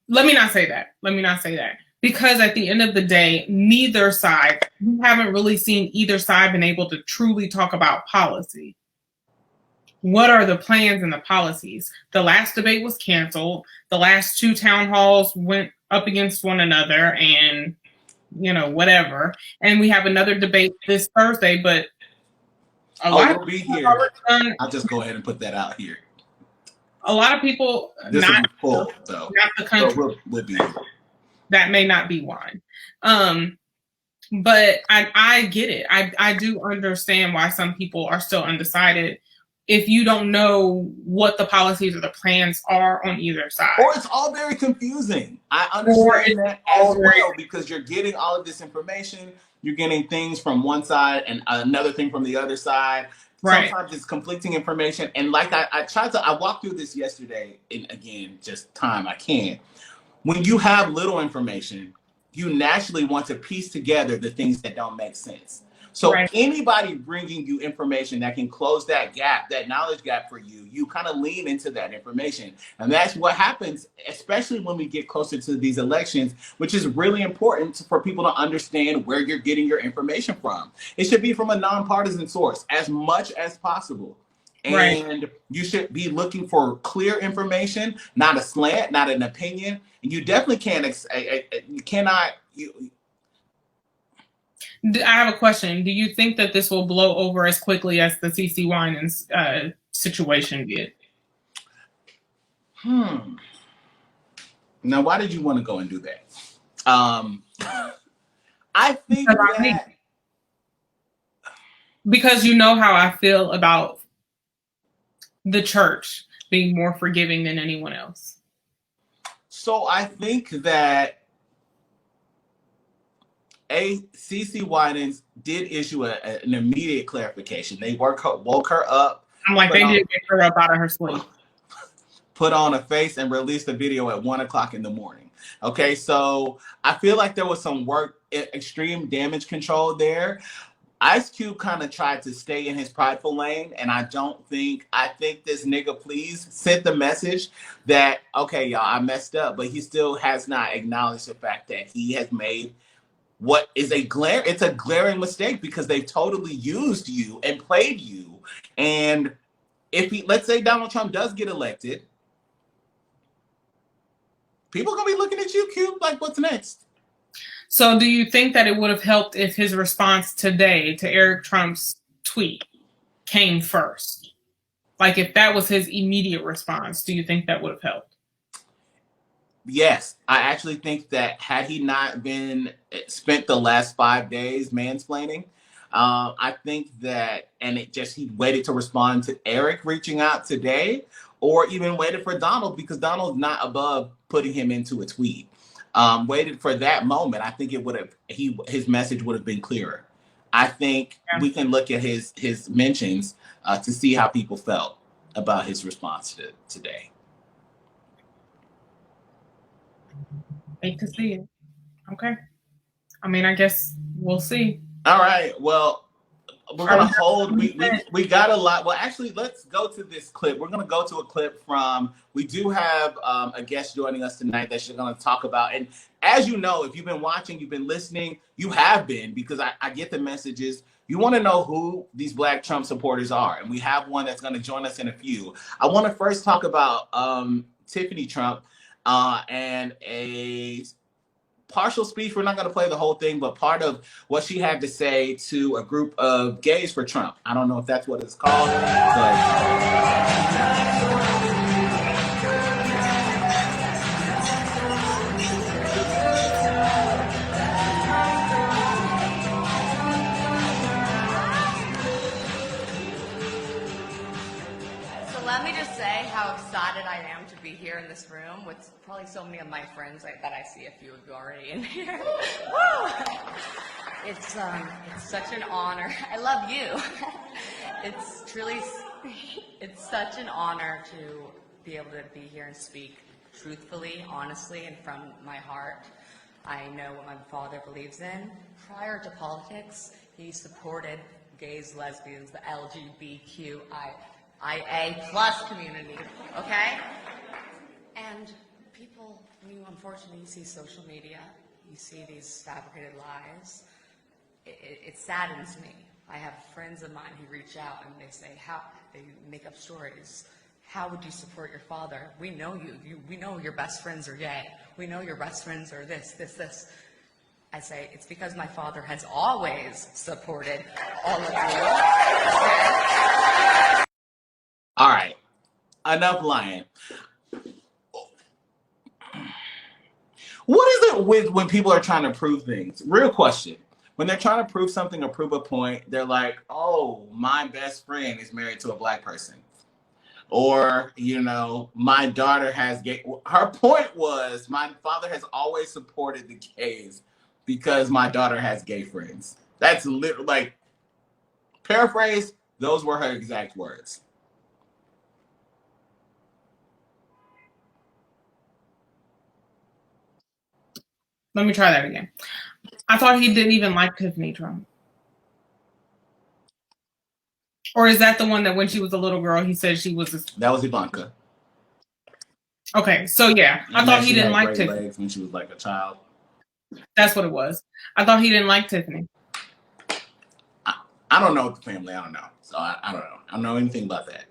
[SPEAKER 2] Let me not say that. Because at the end of the day, neither side, we haven't really seen either side been able to truly talk about policy. What are the plans and the policies? The last debate was canceled. The last 2 town halls went up against one another and, you know, whatever. And we have another debate this Thursday, but
[SPEAKER 1] you'll be here. I'll just go ahead and put that out here.
[SPEAKER 2] A lot of people,
[SPEAKER 1] this
[SPEAKER 2] not
[SPEAKER 1] full, though.
[SPEAKER 2] Not the country.
[SPEAKER 1] So we'll be here.
[SPEAKER 2] That may not be why. But I get it. I do understand why some people are still undecided if you don't know what the policies or the plans are on either side.
[SPEAKER 1] Or it's all very confusing. I understand that as well because you're getting all of this information. You're getting things from one side and another thing from the other side. Right. Sometimes it's conflicting information. And like I walked through this yesterday, and again, just time I can. When you have little information, you naturally want to piece together the things that don't make sense. So anybody bringing you information that can close that gap, that knowledge gap for you, you kind of lean into that information. And that's what happens, especially when we get closer to these elections, which is really important for people to understand where you're getting your information from. It should be from a nonpartisan source as much as possible. And you should be looking for clear information, not a slant, not an opinion. And you definitely cannot.
[SPEAKER 2] I have a question. Do you think that this will blow over as quickly as the CeCe Winans situation did?
[SPEAKER 1] Now, why did you want to go and do that? I think that
[SPEAKER 2] because you know how I feel about the church being more forgiving than anyone else. So
[SPEAKER 1] I think that CeCe Winans did issue an immediate clarification. They woke her up.
[SPEAKER 2] I'm like, they did get her up out of her sleep.
[SPEAKER 1] Put on a face and released a video at 1:00 in the morning. Okay, so I feel like there was some extreme damage control there. Ice Cube kind of tried to stay in his prideful lane, and I think this nigga please sent the message that, okay, y'all, I messed up, but he still has not acknowledged the fact that he has made what is it's a glaring mistake, because they've totally used you and played you. And let's say Donald Trump does get elected, people are gonna be looking at you, Cube, like, what's next?
[SPEAKER 2] So do you think that it would have helped if his response today to Eric Trump's tweet came first? Like, if that was his immediate response, do you think that would have helped?
[SPEAKER 1] Yes, I actually think that had he not been spent the last 5 days mansplaining, I think that, and he waited to respond to Eric reaching out today, or even waited for Donald, because Donald's not above putting him into a tweet. Waited for that moment, I think his message would have been clearer. I think we can look at his mentions to see how people felt about his response today.
[SPEAKER 2] Hate to see it. Okay. I mean, I guess we'll see.
[SPEAKER 1] All right. Well, we're gonna hold. We got a lot. Well, actually, let's go to this clip. We're gonna go to a clip from. We do have a guest joining us tonight that she's gonna talk about. And as you know, if you've been watching, you've been listening, you have been, because I get the messages. You want to know who these Black Trump supporters are, and we have one that's gonna join us in a few. I want to first talk about Tiffanie Trump and a partial speech. We're not going to play the whole thing, but part of what she had to say to a group of gays for Trump. I don't know if that's what it's called,
[SPEAKER 4] Let me just say how excited I am to be here in this room with probably so many of my friends. I bet I see a few of you already in here. It's such an honor. I love you. It's such an honor to be able to be here and speak truthfully, honestly, and from my heart. I know what my father believes in. Prior to politics, he supported gays, lesbians, the LGBTQIA+ community, okay? And people, unfortunately, you see social media, you see these fabricated lies, it saddens me. I have friends of mine who reach out and they say, they make up stories. How would you support your father? We know we know your best friends are gay. We know your best friends are this. I say, it's because my father has always supported all of you.
[SPEAKER 1] All right, enough lying. What is it with when people are trying to prove things? Real question. When they're trying to prove something or prove a point, they're like, oh, my best friend is married to a Black person. Or, my daughter has gay. Her point was, my father has always supported the gays because my daughter has gay friends. That's literally, like, paraphrase, those were her exact words.
[SPEAKER 2] Let me try that again. I thought he didn't even like Tiffanie Trump. Or is that the one that when she was a little girl, he said she was
[SPEAKER 1] That was Ivanka.
[SPEAKER 2] Okay, so yeah, I thought he didn't like Tiffany.
[SPEAKER 1] Legs when she was like a child.
[SPEAKER 2] That's what it was. I thought he didn't like Tiffany.
[SPEAKER 1] I don't know the family. I don't know. So I don't know. I don't know anything about that.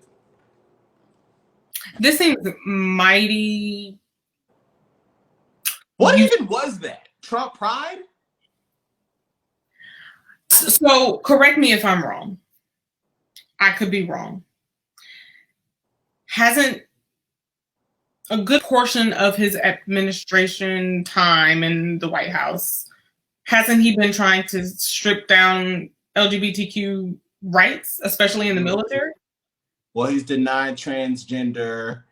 [SPEAKER 2] This seems mighty.
[SPEAKER 1] What even was that? Trump pride?
[SPEAKER 2] So correct me if I'm wrong. I could be wrong. Hasn't a good portion of his administration time in the White House, hasn't he been trying to strip down LGBTQ rights, especially in the military?
[SPEAKER 1] Well, he's denied transgender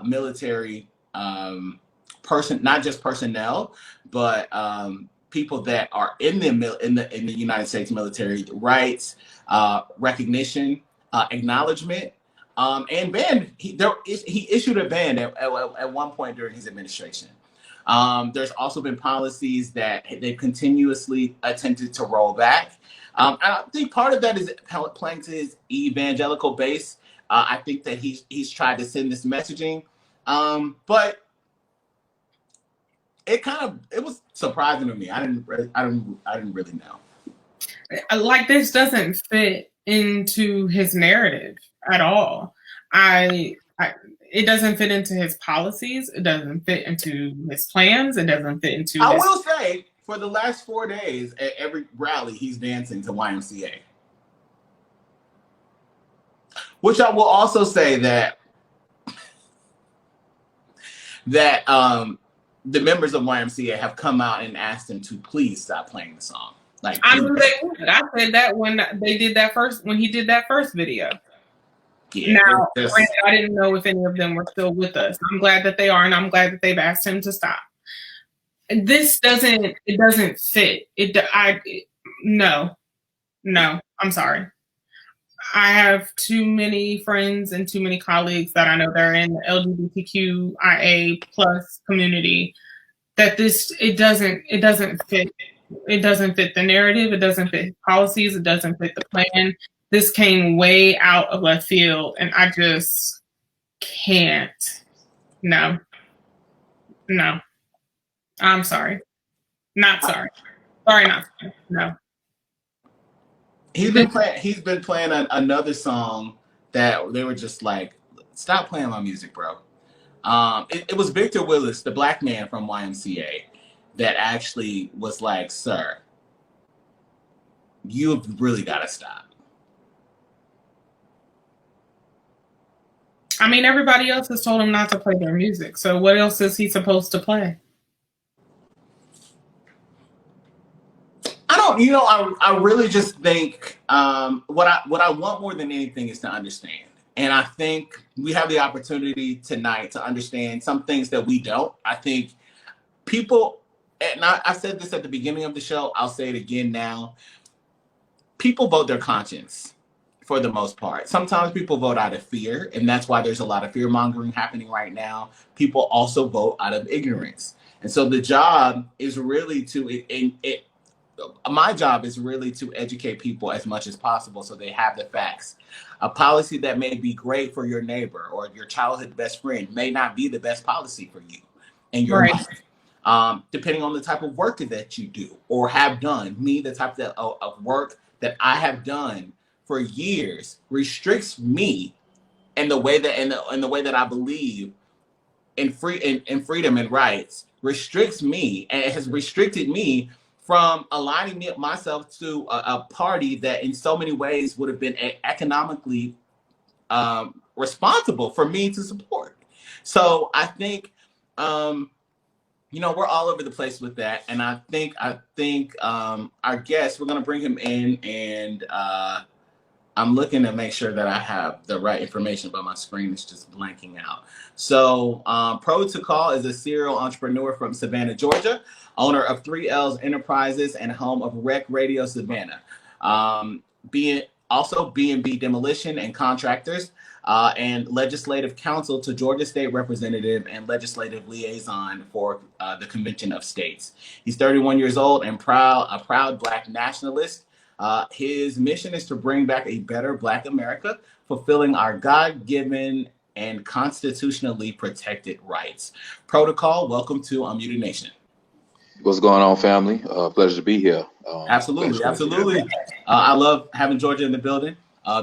[SPEAKER 1] military not just personnel, but people that are in the United States military rights, recognition, acknowledgement, and ban. He issued a ban at one point during his administration. There's also been policies that they've continuously attempted to roll back. I think part of that is playing to his evangelical base. I think that he's tried to send this messaging, but it was surprising to me. I didn't really know.
[SPEAKER 2] Like, this doesn't fit into his narrative at all. It doesn't fit into his policies. It doesn't fit into his plans. It doesn't fit into.
[SPEAKER 1] I will say, for the last 4 days, at every rally, he's dancing to YMCA. Which I will also say that the members of YMCA have come out and asked him to please stop playing the song. Like,
[SPEAKER 2] I knew they would. I said that when he did that first video. Yeah, now, granted, I didn't know if any of them were still with us. I'm glad that they are, and I'm glad that they've asked him to stop. This doesn't fit. No, I'm sorry. I have too many friends and too many colleagues that I know that are in the LGBTQIA plus community that it doesn't fit. It doesn't fit the narrative. It doesn't fit policies. It doesn't fit the plan. This came way out of left field, and I just can't. No. I'm sorry. Not sorry. Sorry, not sorry. No.
[SPEAKER 1] He's been playing another song that they were just like, stop playing my music, bro. It was Victor Willis, the black man from YMCA, that actually was like, sir, you've really got to stop.
[SPEAKER 2] I mean, everybody else has told him not to play their music. So what else is he supposed to play?
[SPEAKER 1] I really just think what I want more than anything is to understand. And I think we have the opportunity tonight to understand some things that we don't. I think people, and I said this at the beginning of the show, I'll say it again now. People vote their conscience for the most part. Sometimes people vote out of fear, and that's why there's a lot of fear mongering happening right now. People also vote out of ignorance. And so the job is really my job is really to educate people as much as possible so they have the facts. A policy that may be great for your neighbor or your childhood best friend may not be the best policy for you and your life. Depending on the type of work that you do or have done. The type of work that I have done for years restricts me in the way that I believe in freedom and rights, restricts me, and it has restricted me from aligning myself to a party that in so many ways would have been economically responsible for me to support. So I think, we're all over the place with that. And I think our guest, we're going to bring him in, and I'm looking to make sure that I have the right information, but my screen is just blanking out. So Protocol is a serial entrepreneur from Savannah, Georgia, owner of 3L's Enterprises and home of Rec Radio Savannah. Also B&B Demolition and Contractors, and legislative counsel to Georgia State Representative and legislative liaison for the Convention of States. He's 31 years old and a proud Black nationalist. His mission is to bring back a better Black America, fulfilling our God-given and constitutionally protected rights. Protocol, welcome to Unmuted Nation.
[SPEAKER 5] What's going on, family? Pleasure to be here.
[SPEAKER 1] Absolutely. I love having Georgia in the building.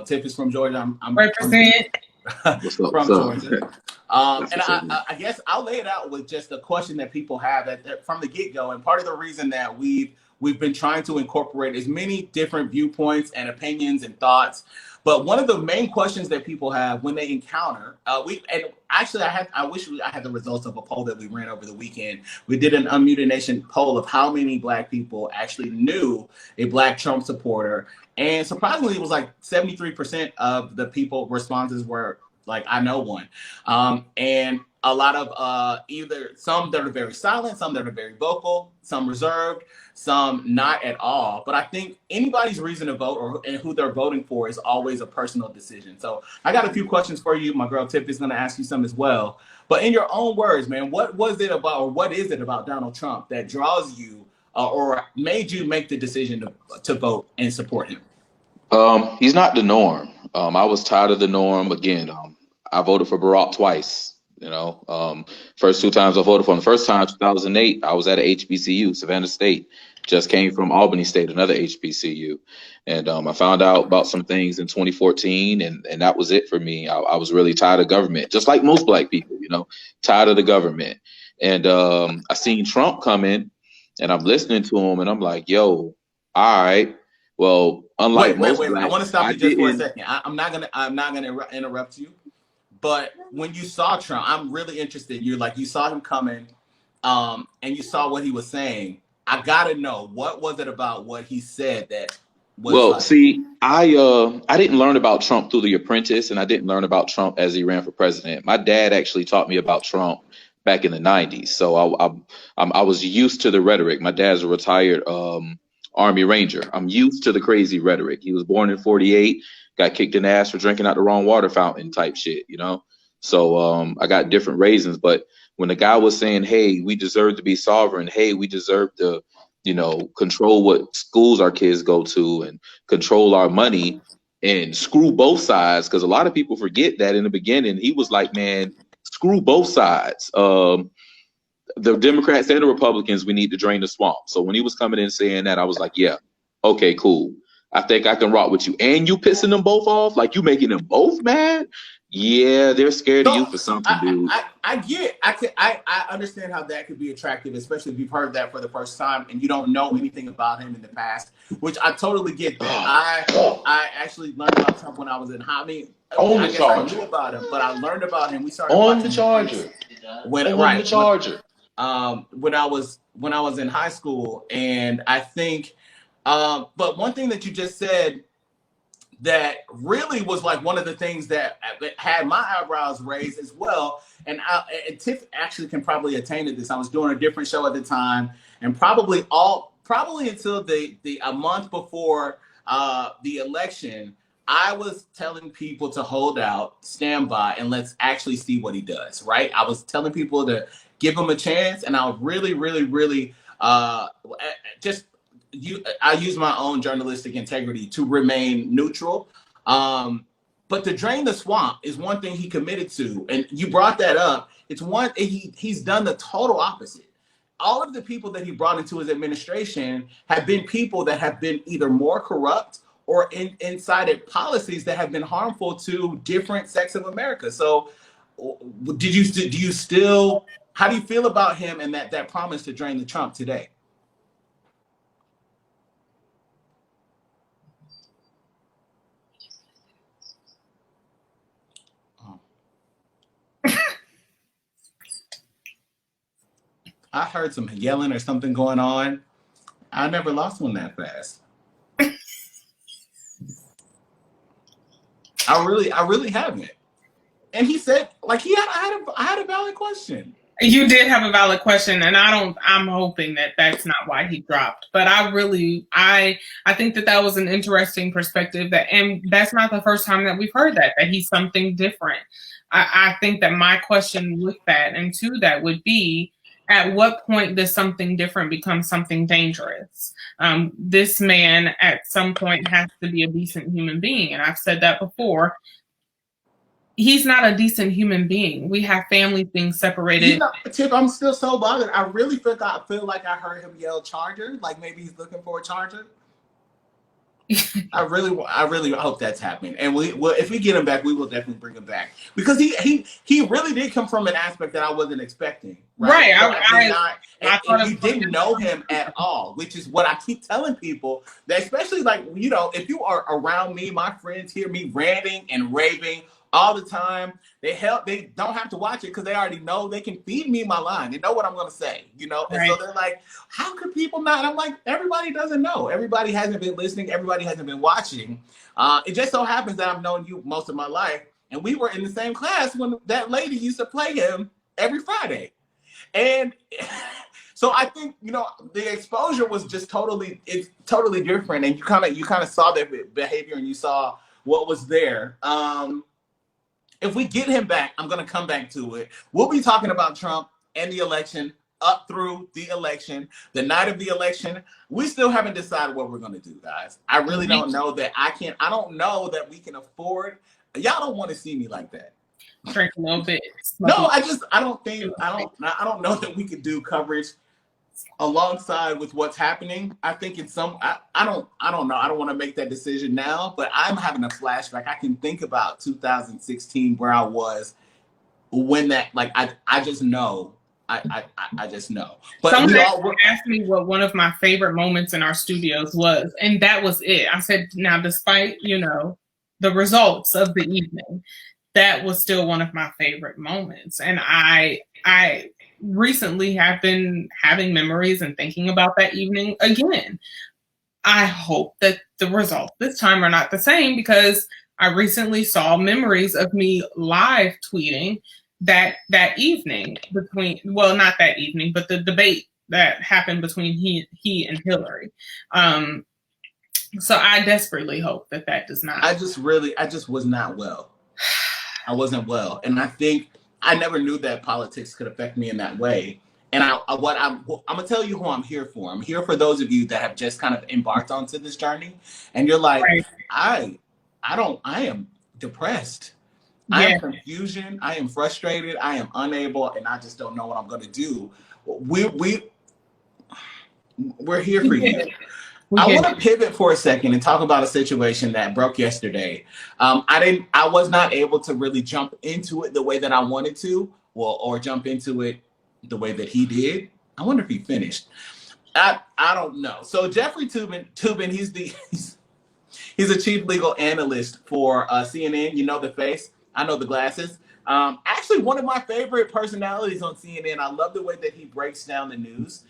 [SPEAKER 1] Tiff is from Georgia. I'm
[SPEAKER 2] represent
[SPEAKER 1] from Georgia. And I guess I'll lay it out with just a question that people have that from the get-go. And part of the reason that we've been trying to incorporate as many different viewpoints and opinions and thoughts. But one of the main questions that people have when they encounter, I wish I had the results of a poll that we ran over the weekend. We did an Unmuted Nation poll of how many Black people actually knew a Black Trump supporter. And surprisingly, it was like 73% of the people responses were like, I know one. And a lot of either some that are very silent, some that are very vocal, some reserved, some not at all. But I think anybody's reason to vote and who they're voting for is always a personal decision. So I got a few questions for you. My girl Tiff is going to ask you some as well. But in your own words, man, what is it about Donald Trump that draws you or made you make the decision to vote and support him?
[SPEAKER 5] He's not the norm. I was tired of the norm. Again, I voted for Barack twice. First two times I voted for him. The first time, 2008, I was at a HBCU, Savannah State. Just came from Albany State, another HBCU. And I found out about some things in 2014, and that was it for me. I was really tired of government, just like most Black people, tired of the government. And I seen Trump come in, and I'm listening to him, and I'm like, yo, all right. Well, unlike
[SPEAKER 1] wait.
[SPEAKER 5] most
[SPEAKER 1] I
[SPEAKER 5] Blacks,
[SPEAKER 1] want to stop you just for a
[SPEAKER 5] didn't-
[SPEAKER 1] second. I'm not gonna interrupt you. But when you saw Trump, I'm really interested. You saw him coming, and you saw what he was saying. I gotta know, what was it about what he said that was
[SPEAKER 5] Well,
[SPEAKER 1] like?
[SPEAKER 5] see, I didn't learn about Trump through The Apprentice, and I didn't learn about Trump as he ran for president. My dad actually taught me about Trump back in the 90s, so I was used to the rhetoric. My dad's a retired Army Ranger. I'm used to the crazy rhetoric. He was born in 48, got kicked in the ass for drinking out the wrong water fountain type shit, So I got different reasons, but when the guy was saying, "Hey, we deserve to be sovereign. Hey, we deserve to, control what schools our kids go to and control our money and screw both sides," because a lot of people forget that in the beginning he was like, "Man, screw both sides. The Democrats and the Republicans, we need to drain the swamp." So when he was coming in saying that, I was like, "Yeah, okay, cool. I think I can rock with you." And you pissing them both off, like you making them both mad. Yeah, they're scared of you for something, dude.
[SPEAKER 1] I understand how that could be attractive, especially if you've heard that for the first time and you don't know anything about him in the past, which I totally get that. I actually learned about Trump when I was in high. I guess I knew about him, but I learned about him. We started
[SPEAKER 5] On the
[SPEAKER 1] watching
[SPEAKER 5] Charger.
[SPEAKER 1] the
[SPEAKER 5] Charger.
[SPEAKER 1] when I was in high school, and I think, but one thing that you just said that really was like one of the things that had my eyebrows raised as well. And Tiff actually can probably attain to this. I was doing a different show at the time, and probably until a month before the election, I was telling people to hold out, stand by, and let's actually see what he does. Right? I was telling people to give him a chance, and I was really, really, really I use my own journalistic integrity to remain neutral. But to drain the swamp is one thing he committed to. And you brought that up. He's done the total opposite. All of the people that he brought into his administration have been people that have been either more corrupt or incited policies that have been harmful to different sects of America. So how do you feel about him and that promise to drain the Trump today? I heard some yelling or something going on. I never lost one that fast. I really haven't. And he said, like, I had a valid question.
[SPEAKER 2] You did have a valid question, and I'm hoping that that's not why he dropped. But I think that was an interesting perspective, and that's not the first time that we've heard that he's something different. I think that my question with that and to that would be, at what point does something different become something dangerous? This man at some point has to be a decent human being. And I've said that before. He's not a decent human being. We have families being separated.
[SPEAKER 1] Tiff, I'm still so bothered. I really feel like I heard him yell "Charger," like maybe he's looking for a charger. I really hope that's happening. And if we get him back, we will definitely bring him back, because he really did come from an aspect that I wasn't expecting. Right. And you didn't know him at all, which is what I keep telling people, that especially if you are around me, my friends hear me ranting and raving all the time. They don't have to watch it because they already know they can feed me my line. They know what I'm going to say, And
[SPEAKER 2] right.
[SPEAKER 1] So they're like, how could people not? I'm like, everybody doesn't know. Everybody hasn't been listening. Everybody hasn't been watching. It just so happens that I've known you most of my life, and we were in the same class when that lady used to play him every Friday. And so I think, the exposure was just totally different. And you kind of saw their behavior, and you saw what was there. If we get him back, I'm going to come back to it. We'll be talking about Trump and the election up through the election, the night of the election. We still haven't decided what we're going to do, guys. I really don't know that I don't know that we can afford. Y'all don't want to see me like that.
[SPEAKER 2] Drink a little bit.
[SPEAKER 1] No, I don't know that we could do coverage alongside with what's happening. I think it's I don't know. I don't want to make that decision now, but I'm having a flashback. I can think about 2016 where I was when that, like, I just know. I just know. But
[SPEAKER 2] someone asked me what one of my favorite moments in our studios was, and that was it. I said, now, despite, the results of the evening, that was still one of my favorite moments. And I recently have been having memories and thinking about that evening again. I hope that the results this time are not the same, because I recently saw memories of me live tweeting that evening not that evening, but the debate that happened between he and Hillary. So I desperately hope that does not.
[SPEAKER 1] I just was not well. I wasn't well. And I think I never knew that politics could affect me in that way. And I'm gonna tell you who I'm here for. I'm here for those of you that have just kind of embarked onto this journey, and you're like, right. I am depressed. I am confusion. I am frustrated. I am unable, and I just don't know what I'm going to do. We're here for you. I want to pivot for a second and talk about a situation that broke yesterday. I was not able to really jump into it the way that I wanted to, or jump into it the way that he did. I wonder if he finished. I don't know. So Jeffrey Toobin, he's a chief legal analyst for CNN. You know the face. I know the glasses. Actually, one of my favorite personalities on CNN. I love the way that he breaks down the news.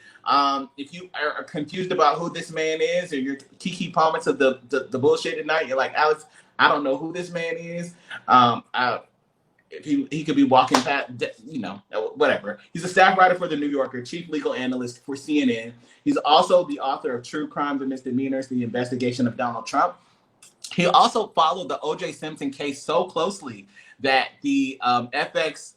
[SPEAKER 1] If you are confused about who this man is, or you're Kiki Palmer of the bullshit tonight, you're like, Alex, I don't know who this man is. If he could be walking past, whatever. He's a staff writer for The New Yorker, chief legal analyst for CNN. He's also the author of True Crimes and Misdemeanors, The Investigation of Donald Trump. He also followed the O.J. Simpson case so closely that the FX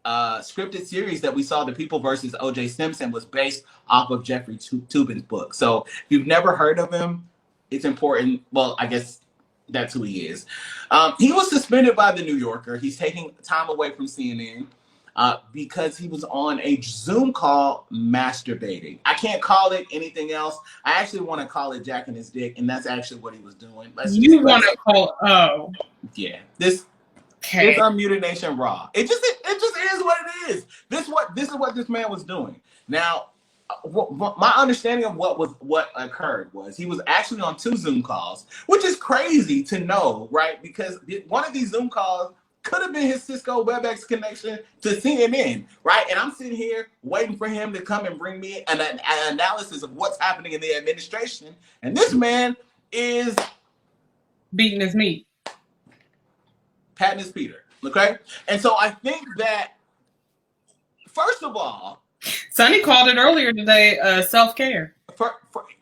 [SPEAKER 1] scripted series that we saw, The People versus O.J. Simpson, was based off of Jeffrey Toobin's book. So if you've never heard of him, it's important. Well, I guess that's who he is. He was suspended by The New Yorker. He's taking time away from CNN because he was on a Zoom call masturbating. I can't call it anything else. I actually want to call it jacking his dick, and that's actually what he was doing. This Unmuted Nation Raw. It just is what it is. This is what this man was doing. Now, my understanding of what occurred was he was actually on 2 Zoom calls, which is crazy to know, right? Because one of these Zoom calls could have been his Cisco WebEx connection to CNN, right? And I'm sitting here waiting for him to come and bring me an analysis of what's happening in the administration, and this man is
[SPEAKER 2] beating his meat.
[SPEAKER 1] Patting his Peter, okay? And so I think that, first of all,
[SPEAKER 2] Sonny called it earlier today, self-care.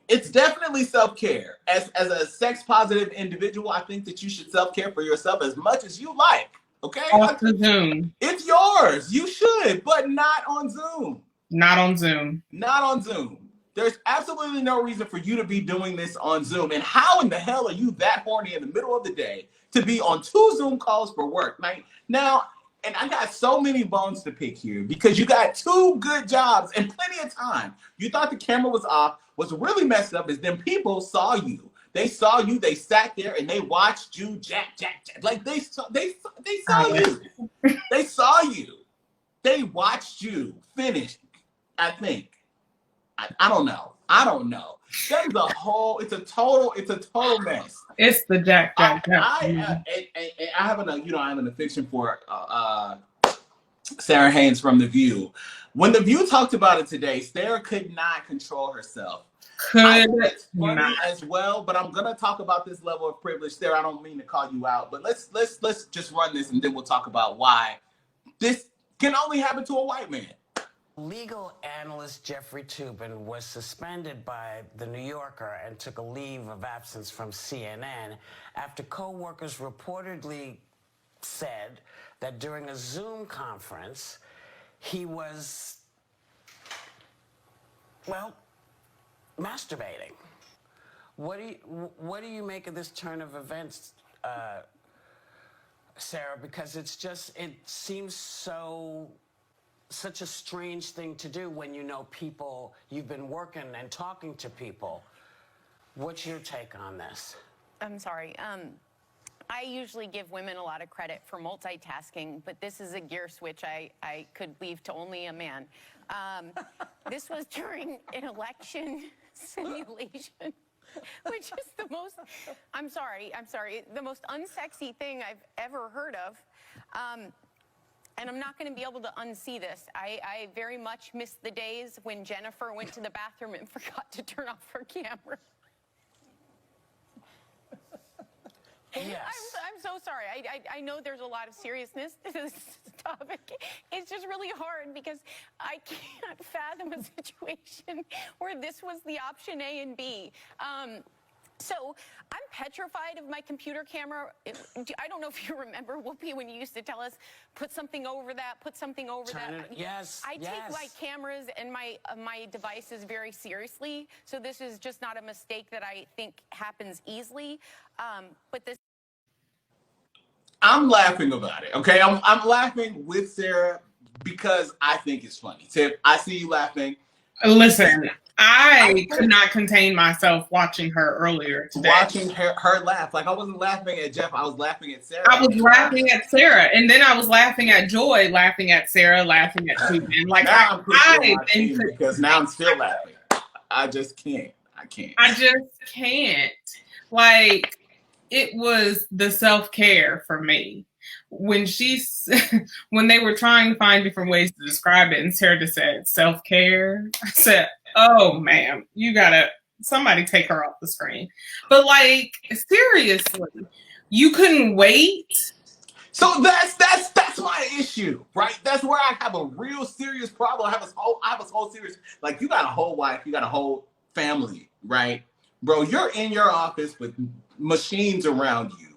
[SPEAKER 1] It's definitely self-care. As a sex-positive individual, I think that you should self-care for yourself as much as you like, okay?
[SPEAKER 2] Off the Zoom.
[SPEAKER 1] It's yours. You should, but not on Zoom.
[SPEAKER 2] Not on Zoom.
[SPEAKER 1] Not on Zoom. There's absolutely no reason for you to be doing this on Zoom. And how in the hell are you that horny in the middle of the day to be on 2 Zoom calls for work? Now, and I got so many bones to pick here because you got 2 good jobs and plenty of time. You thought the camera was off. What's really messed up is then people saw you. They saw you. They sat there and they watched you jack. Like they saw you. They saw you. They watched you finish. I think. I don't know. That is it's a total mess.
[SPEAKER 2] It's the jack.
[SPEAKER 1] I have an affection for Sarah Haynes from The View. When The View talked about it today, Sarah could not control herself. It's funny as well, but I'm gonna talk about this level of privilege. Sarah, I don't mean to call you out, but let's just run this and then we'll talk about why this can only happen to a white man.
[SPEAKER 6] Legal analyst Jeffrey Toobin was suspended by The New Yorker and took a leave of absence from CNN after co-workers reportedly said that during a Zoom conference, he was well, masturbating. What do you make of this turn of events, Sarah? Because it seems such a strange thing to do when you know people, you've been working and talking to people. What's your take on this?
[SPEAKER 7] I'm sorry. I usually give women a lot of credit for multitasking, but this is a gear switch I could leave to only a man. This was during an election simulation, which is the most, I'm sorry, the most unsexy thing I've ever heard of. And I'm not going to be able to unsee this. I very much miss the days when Jennifer went to the bathroom and forgot to turn off her camera.
[SPEAKER 6] Yes.
[SPEAKER 7] I'm so sorry. I know there's a lot of seriousness to this topic. It's just really hard because I can't fathom a situation where this was the option A and B. So I'm petrified of my computer camera. I don't know if you remember, Whoopi, when you used to tell us, put something over that, put something over that.
[SPEAKER 6] Yes.
[SPEAKER 7] I take my cameras and my devices very seriously. So this is just not a mistake that I think happens easily. But this.
[SPEAKER 1] I'm laughing about it. Okay, I'm laughing with Sarah because I think it's funny. Tiff, I see you laughing.
[SPEAKER 2] Listen, I could not contain myself watching her earlier today.
[SPEAKER 1] Watching her laugh. Like, I wasn't laughing at Jeff. I was laughing at Sarah.
[SPEAKER 2] I was laughing at Sarah. And then I was laughing at Joy, laughing at Sarah, laughing at Susan. Like,
[SPEAKER 1] now because now I'm still laughing. I just can't. I just
[SPEAKER 2] can't. Like, it was the self-care for me. When when they were trying to find different ways to describe it, and Sarah just said self-care, I said, oh, ma'am, somebody take her off the screen. But like, seriously, you couldn't wait?
[SPEAKER 1] So that's my issue, right? That's where I have a real serious problem. I have a whole serious, like, you got a whole wife, you got a whole family, right? Bro, you're in your office with machines around you,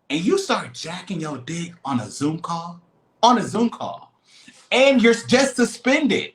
[SPEAKER 1] and you start jacking your dick on a Zoom call, and you're just suspended.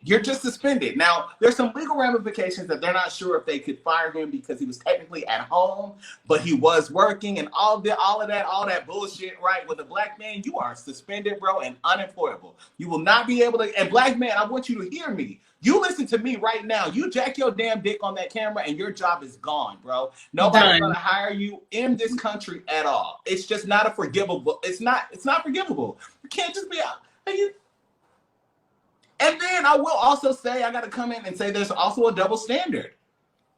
[SPEAKER 1] Now, there's some legal ramifications that they're not sure if they could fire him because he was technically at home, but he was working, and all of that bullshit, right? With a black man, you are suspended, bro, and unemployable. You will not be able to, and black man, I want you to hear me. You listen to me right now. You jack your damn dick on that camera and your job is gone, bro. Nobody's gonna hire you in this country at all. It's just not forgivable. It's not forgivable. You can't just be out. And then I will also say, I gotta come in and say there's also a double standard.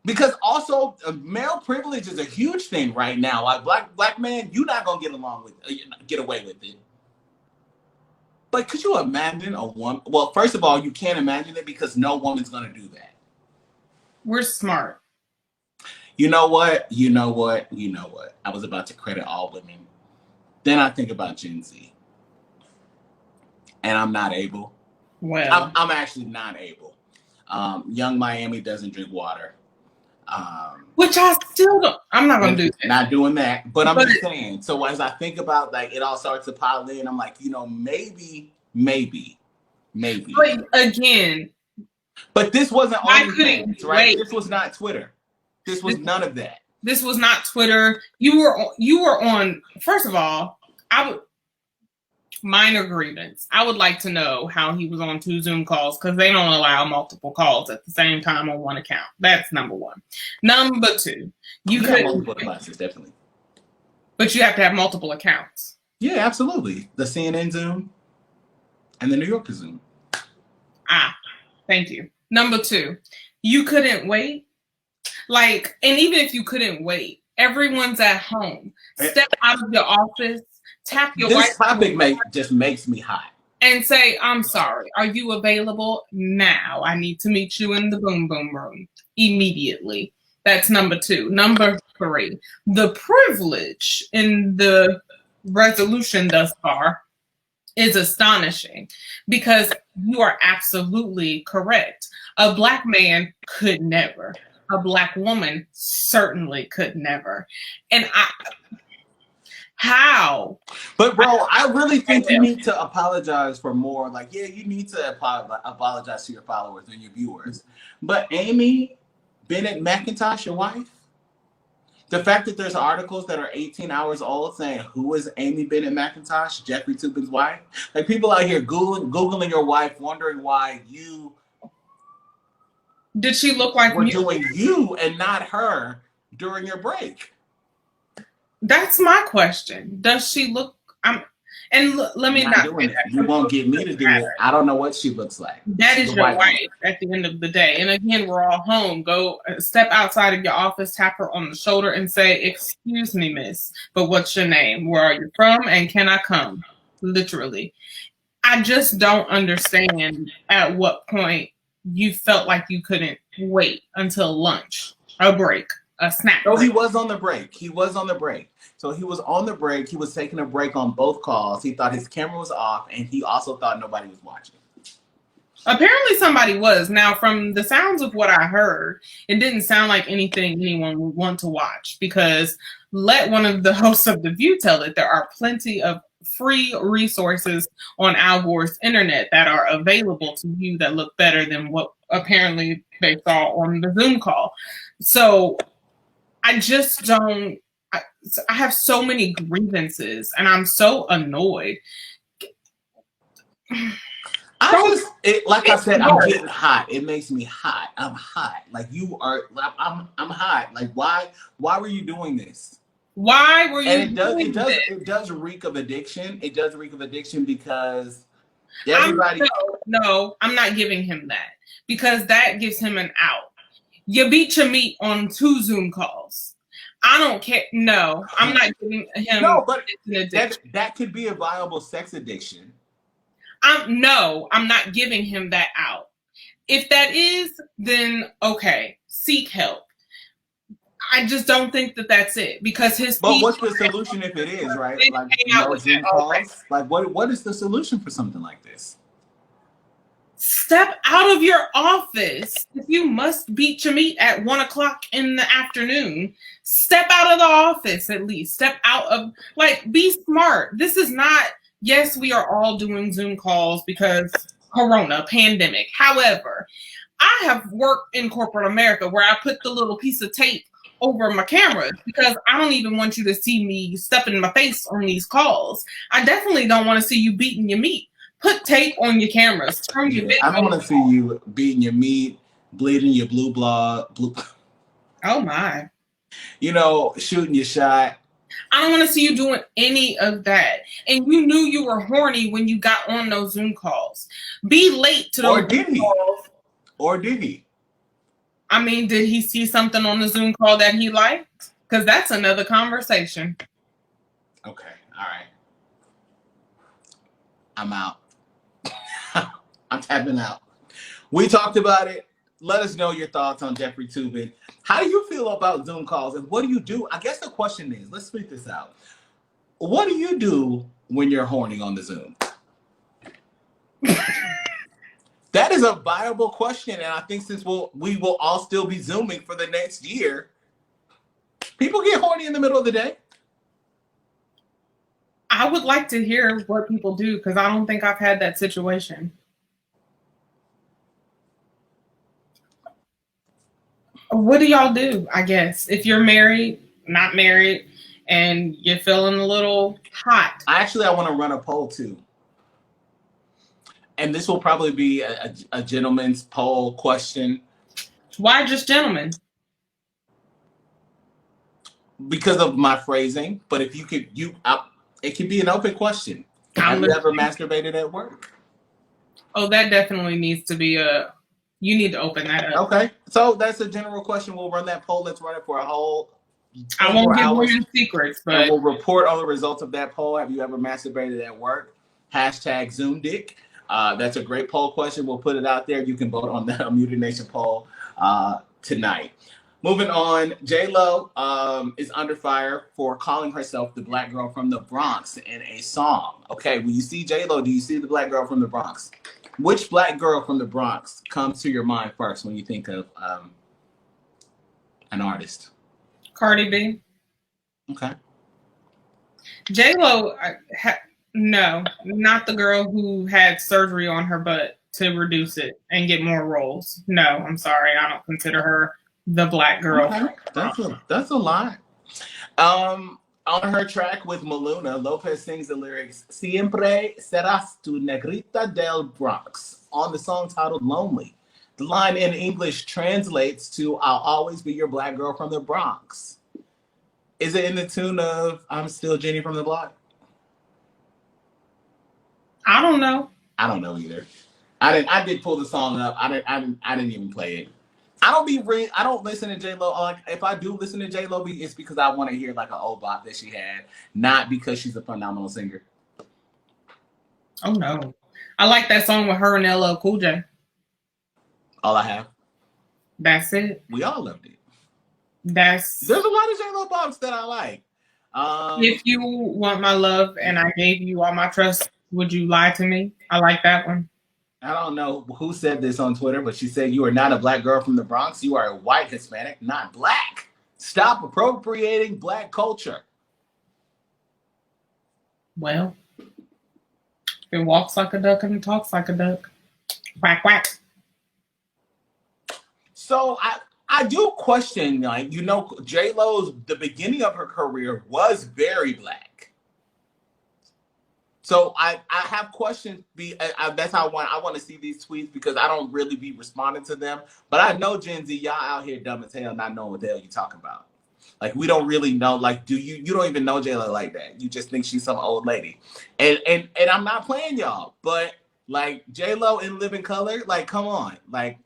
[SPEAKER 1] Because also male privilege is a huge thing right now. Like, black man, you're not gonna get away with it. But could you imagine a woman? Well, first of all, you can't imagine it because no woman's going to do that.
[SPEAKER 2] We're smart.
[SPEAKER 1] You know what? I was about to credit all women. Then I think about Gen Z. And I'm not able.
[SPEAKER 2] Well,
[SPEAKER 1] I'm actually not able. Young Miami doesn't drink water.
[SPEAKER 2] Which I still don't. I'm not going to do that.
[SPEAKER 1] Not doing that. But I'm just saying. So as I think about, like, it all starts to pile in, I'm like, maybe.
[SPEAKER 2] But again.
[SPEAKER 1] But this wasn't OnlyFans, right? This was not Twitter. This was none of that.
[SPEAKER 2] This was not Twitter. You were on, first of all, minor grievance. I would like to know how he was on 2 Zoom calls because they don't allow multiple calls at the same time on one account. That's number 1. Number 2, you could have
[SPEAKER 1] multiple devices, definitely.
[SPEAKER 2] But you have to have multiple accounts.
[SPEAKER 1] Yeah, absolutely. The CNN Zoom and the New Yorker Zoom.
[SPEAKER 2] Thank you. Number 2, you couldn't wait. Like, and even if you couldn't wait, everyone's at home. Step out of your office. Tap your
[SPEAKER 1] This topic just makes me hot.
[SPEAKER 2] And say, I'm sorry. Are you available now? I need to meet you in the boom boom room immediately. That's number 2. Number 3, the privilege in the resolution thus far is astonishing because you are absolutely correct. A black man could never. A black woman certainly could never. And How?
[SPEAKER 1] But bro, I really think you need to apologize for more. Like, yeah, you need to apologize to your followers and your viewers. But Amy Bennett McIntosh, your wife, the fact that there's articles that are 18 hours old saying who is Amy Bennett McIntosh, Jeffrey Toobin's wife. Like, people out here Googling your wife, wondering why you
[SPEAKER 2] Did she look like
[SPEAKER 1] were
[SPEAKER 2] me?
[SPEAKER 1] doing you and not her during your break.
[SPEAKER 2] That's my question. Does she look? Let me
[SPEAKER 1] You're
[SPEAKER 2] not
[SPEAKER 1] doing
[SPEAKER 2] say
[SPEAKER 1] it.
[SPEAKER 2] that.
[SPEAKER 1] You won't get me to do it. I don't know what she looks like.
[SPEAKER 2] That
[SPEAKER 1] She's
[SPEAKER 2] is
[SPEAKER 1] a
[SPEAKER 2] your
[SPEAKER 1] white
[SPEAKER 2] wife
[SPEAKER 1] woman.
[SPEAKER 2] at the end of the day. And again, we're all home. Go step outside of your office, tap her on the shoulder, and say, "Excuse me, miss, but what's your name? Where are you from? And can I come?" Literally. I just don't understand at what point you felt like you couldn't wait until lunch, a break, a snack
[SPEAKER 1] No,
[SPEAKER 2] break.
[SPEAKER 1] he was on the break. He was on the break. So he was on the break. He was taking a break on both calls. He thought his camera was off, and he also thought nobody was watching.
[SPEAKER 2] Apparently somebody was. Now, from the sounds of what I heard, it didn't sound like anything anyone would want to watch, because let one of the hosts of The View tell it, there are plenty of free resources on Al Gore's internet that are available to you that look better than what apparently they saw on the Zoom call. So I just don't, I have so many grievances and I'm so annoyed.
[SPEAKER 1] Like I said, I'm getting hot. It makes me hot. I'm hot. Like, you are. I'm hot. Like, why were you doing this?
[SPEAKER 2] Why were you
[SPEAKER 1] And
[SPEAKER 2] doing this?
[SPEAKER 1] it does reek of addiction. It does reek of addiction because everybody.
[SPEAKER 2] No, I'm not giving him that, because that gives him an out. You beat your meat on 2 Zoom calls. I don't care. No, I'm not giving him.
[SPEAKER 1] No, but
[SPEAKER 2] an addiction.
[SPEAKER 1] that could be a viable sex addiction.
[SPEAKER 2] I'm not giving him that out. If that is, then okay, seek help. I just don't think that that's it, because his.
[SPEAKER 1] But what's the solution if it is, right? Like, no Zoom calls. Like, what is the solution for something like this?
[SPEAKER 2] Step out of your office. If you must beat your meat at 1:00 in the afternoon, step out of the office at least. Step out of, like, be smart. This is not, yes, we are all doing Zoom calls because Corona, pandemic. However, I have worked in corporate America where I put the little piece of tape over my camera because I don't even want you to see me stuffing my face on these calls. I definitely don't want to see you beating your meat. Put tape on your cameras. Turn your video.
[SPEAKER 1] I don't want to see you beating your meat, bleeding your blue blood.
[SPEAKER 2] Oh my.
[SPEAKER 1] Shooting your shot.
[SPEAKER 2] I don't want to see you doing any of that. And you knew you were horny when you got on those Zoom calls. Be late to those Zoom calls.
[SPEAKER 1] Or did he?
[SPEAKER 2] I mean, did he see something on the Zoom call that he liked? Because that's another conversation.
[SPEAKER 1] Okay. All right. I'm out. I'm tapping out. We talked about it. Let us know your thoughts on Jeffrey Toobin. How do you feel about Zoom calls, and what do you do? I guess the question is, let's speak this out. What do you do when you're horny on the Zoom? That is a viable question, and I think since we will all still be Zooming for the next year, people get horny in the middle of the day.
[SPEAKER 2] I would like to hear what people do, because I don't think I've had that situation. What do y'all do, I guess? If you're married, not married, and you're feeling a little hot.
[SPEAKER 1] I want to run a poll too. And this will probably be a gentleman's poll question.
[SPEAKER 2] Why just gentlemen?
[SPEAKER 1] Because of my phrasing. But if you could, it could be an open question. Have you ever masturbated at work?
[SPEAKER 2] Oh, that definitely needs to be you need to open that up.
[SPEAKER 1] Okay. So that's a general question. We'll run that poll. Let's run it for a whole.
[SPEAKER 2] I won't give women secrets, but
[SPEAKER 1] and we'll report on the results of that poll. Have you ever masturbated at work? #ZoomDick. That's a great poll question. We'll put it out there. You can vote on the Unmuted Nation poll tonight. Moving on, J-Lo is under fire for calling herself the black girl from the Bronx in a song. Okay, when you see J-Lo, do you see the black girl from the Bronx? Which black girl from the Bronx comes to your mind first when you think of an artist?
[SPEAKER 2] Cardi B.
[SPEAKER 1] Okay.
[SPEAKER 2] J-Lo, no, not the girl who had surgery on her butt to reduce it and get more roles. No, I'm sorry. I don't consider her the black girl.
[SPEAKER 1] Okay. That's a lot. On her track with Maluna, Lopez sings the lyrics, Siempre serás tu negrita del Bronx, on the song titled Lonely. The line in English translates to, I'll always be your black girl from the Bronx. Is it in the tune of I'm Still Jenny from the Block?
[SPEAKER 2] I don't know.
[SPEAKER 1] I don't know either. I did pull the song up. I didn't even play it. I don't listen to J-Lo. Like, if I do listen to J-Lo, it's because I want to hear like an old bop that she had, not because she's a phenomenal singer.
[SPEAKER 2] Oh no. I like that song with her and LL Cool J.
[SPEAKER 1] All I have.
[SPEAKER 2] That's it.
[SPEAKER 1] We all loved it.
[SPEAKER 2] There's
[SPEAKER 1] a lot of J-Lo bops that I like.
[SPEAKER 2] If you want my love and I gave you all my trust, would you lie to me? I like that one.
[SPEAKER 1] I don't know who said this on Twitter, but she said, you are not a black girl from the Bronx. You are a white Hispanic, not black. Stop appropriating black culture.
[SPEAKER 2] Well, it walks like a duck and it talks like a duck. Quack, quack.
[SPEAKER 1] So I do question, like, J-Lo's, the beginning of her career was very black. So I have questions. That's how I want to see these tweets, because I don't really be responding to them. But I know Gen Z, y'all out here dumb as hell, not knowing what the hell you talking about. Like, we don't really know. Like, you don't even know J-Lo like that. You just think she's some old lady. And I'm not playing y'all, but like J-Lo in Living Color, like, come on, like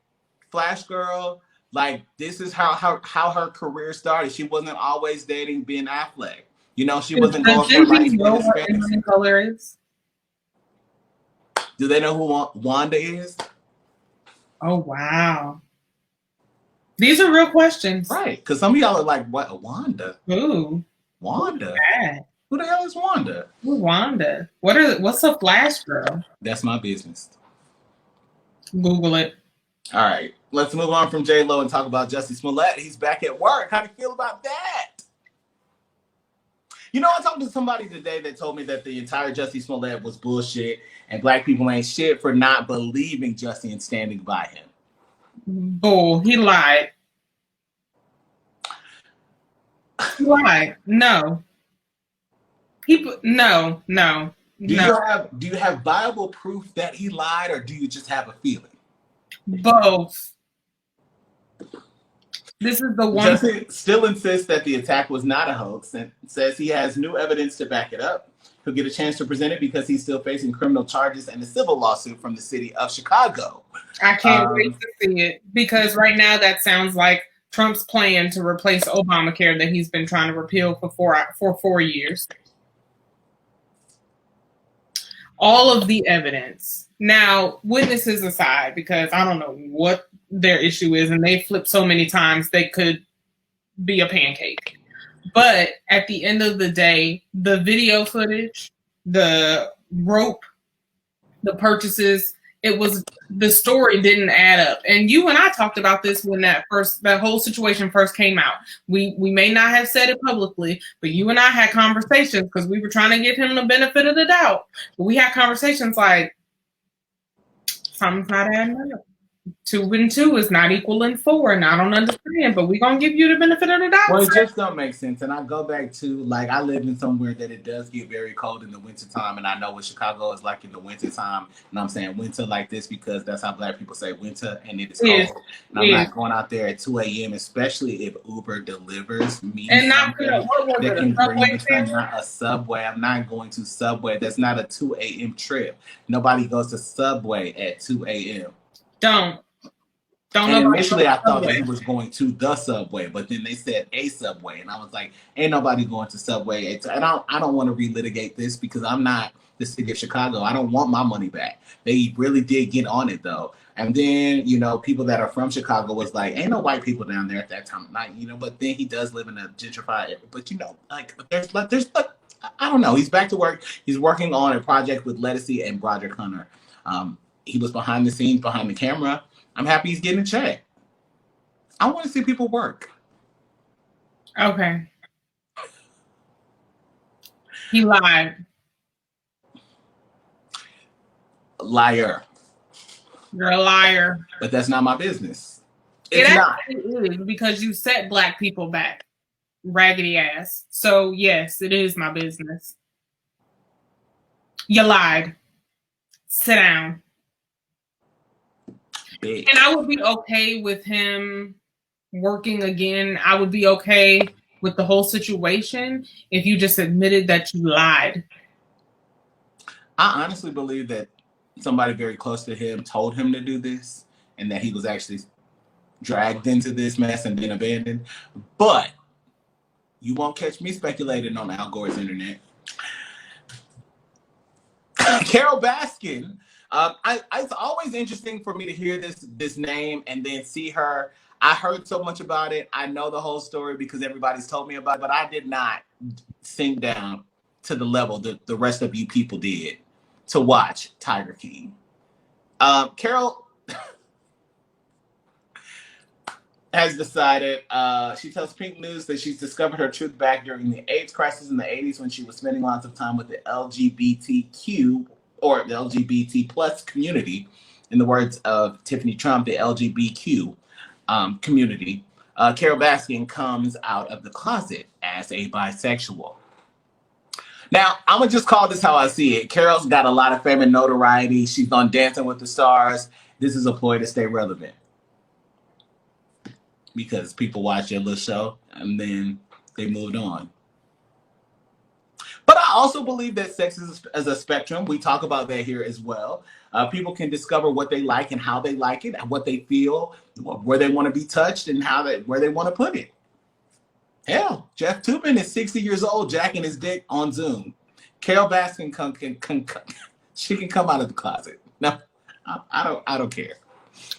[SPEAKER 1] Flash Girl, like, this is how her career started. She wasn't always dating Ben Affleck. She wasn't going for light-skinned Hispanics.
[SPEAKER 2] Living Color is?
[SPEAKER 1] Do they know who Wanda is?
[SPEAKER 2] Oh, wow. These are real questions.
[SPEAKER 1] Right, because some of y'all are like, what, Wanda?
[SPEAKER 2] Ooh.
[SPEAKER 1] Wanda?
[SPEAKER 2] Bad.
[SPEAKER 1] Who the hell is Wanda?
[SPEAKER 2] Who's Wanda? What's a Flash Girl?
[SPEAKER 1] That's my business.
[SPEAKER 2] Google it.
[SPEAKER 1] All right, let's move on from J-Lo and talk about Jussie Smollett. He's back at work. How do you feel about that? I talked to somebody today that told me that the entire Jussie Smollett was bullshit and black people ain't shit for not believing Jussie and standing by him.
[SPEAKER 2] Bull. He lied. He lied. No. No.
[SPEAKER 1] Do you have Bible proof that he lied, or do you just have a feeling?
[SPEAKER 2] Both. This is the one.
[SPEAKER 1] Jussie still insists that the attack was not a hoax and says he has new evidence to back it up. He'll get a chance to present it because he's still facing criminal charges and a civil lawsuit from the city of Chicago.
[SPEAKER 2] I can't wait to see it, because right now that sounds like Trump's plan to replace Obamacare that he's been trying to repeal for 4 years. All of the evidence. Now, witnesses aside, because I don't know what their issue is, and they flip so many times they could be a pancake. But at the end of the day, the video footage, the rope, the purchases, the story didn't add up. And you and I talked about this when that whole situation first came out. We may not have said it publicly, but you and I had conversations because we were trying to give him the benefit of the doubt. But we had conversations like, something's not adding up. 2 and 2 is not equaling 4, and I don't understand, but we're going to give you the benefit of the doubt.
[SPEAKER 1] Well, it just don't make sense. And I go back to, like, I live in somewhere that it does get very cold in the wintertime, and I know what Chicago is like in the wintertime. And I'm saying winter like this because that's how black people say winter, and it is cold.
[SPEAKER 2] Yes.
[SPEAKER 1] And I'm not going out there at 2 a.m., especially if Uber delivers me
[SPEAKER 2] and not
[SPEAKER 1] that can bring me to not a Subway. I'm not going to Subway. That's not a 2 a.m. trip. Nobody goes to Subway at 2 a.m.
[SPEAKER 2] Don't
[SPEAKER 1] and initially I thought that he was going to the Subway, but then they said a Subway, and I was like, ain't nobody going to Subway. And I don't want to relitigate this because I'm not the city of Chicago. I don't want my money back. They really did get on it though. And then, people that are from Chicago was like, ain't no white people down there at that time of night, but then he does live in a gentrified area. But there's I don't know. He's back to work. He's working on a project with Lettucey and Broderick Hunter. He was behind the scenes, behind the camera. I'm happy he's getting a check. I want to see people work.
[SPEAKER 2] Okay. He lied.
[SPEAKER 1] Liar.
[SPEAKER 2] You're a liar.
[SPEAKER 1] But that's not my business.
[SPEAKER 2] It
[SPEAKER 1] It's not.
[SPEAKER 2] actually is because you set Black people back. Raggedy ass. So, yes, it is my business. You lied. Sit down.
[SPEAKER 1] Big.
[SPEAKER 2] And I would be okay with him working again. I would be okay with the whole situation if you just admitted that you lied.
[SPEAKER 1] I honestly believe that somebody very close to him told him to do this and that he was actually dragged into this mess and then abandoned. But you won't catch me speculating on Al Gore's internet. Carol Baskin. It's always interesting for me to hear this name and then see her. I heard so much about it. I know the whole story because everybody's told me about it, but I did not sink down to the level that the rest of you people did to watch Tiger King. Carol has decided, she tells Pink News that she's discovered her truth back during the AIDS crisis in the 80s when she was spending lots of time with the LGBTQ or the LGBT plus community. In the words of Tiffanie Trump, the LGBTQ community. Carol Baskin comes out of the closet as a bisexual. Now, I'm going to just call this how I see it. Carol's got a lot of fame and notoriety. She's on Dancing with the Stars. This is a ploy to stay relevant. Because people watch their little show and then they moved on. But I also believe that sex is a spectrum. We talk about that here as well. People can discover what they like and how they like it, and what they feel, where they want to be touched, and where they want to put it. Hell, Jeff Toobin is 60 years old, jacking his dick on Zoom. Carol Baskin she can come out of the closet. No, I don't care.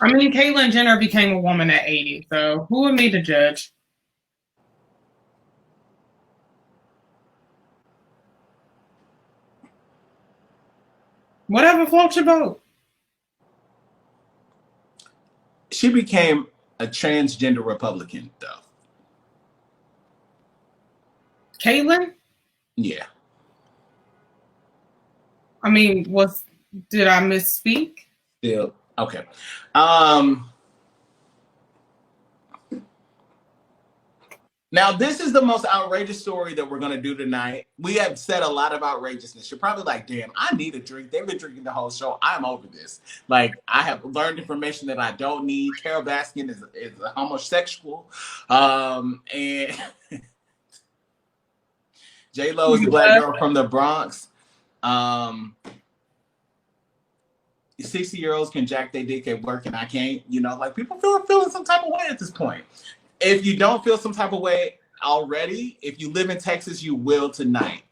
[SPEAKER 2] I mean, Caitlyn Jenner became a woman at 80, so who are me to judge? Whatever floats your boat.
[SPEAKER 1] She became a transgender Republican, though.
[SPEAKER 2] Caitlyn?
[SPEAKER 1] Yeah.
[SPEAKER 2] I mean, did I misspeak?
[SPEAKER 1] Still, okay. Now, this is the most outrageous story that we're going to do tonight. We have said a lot of outrageousness. You're probably like, damn, I need a drink. They've been drinking the whole show. I'm over this. Like, I have learned information that I don't need. Carol Baskin is a homosexual. And J-Lo is a black girl from the Bronx. 60-year-olds can jack their dick at work and I can't. You know, like, people feeling some type of way at this point. If you don't feel some type of way already, if you live in Texas, you will tonight.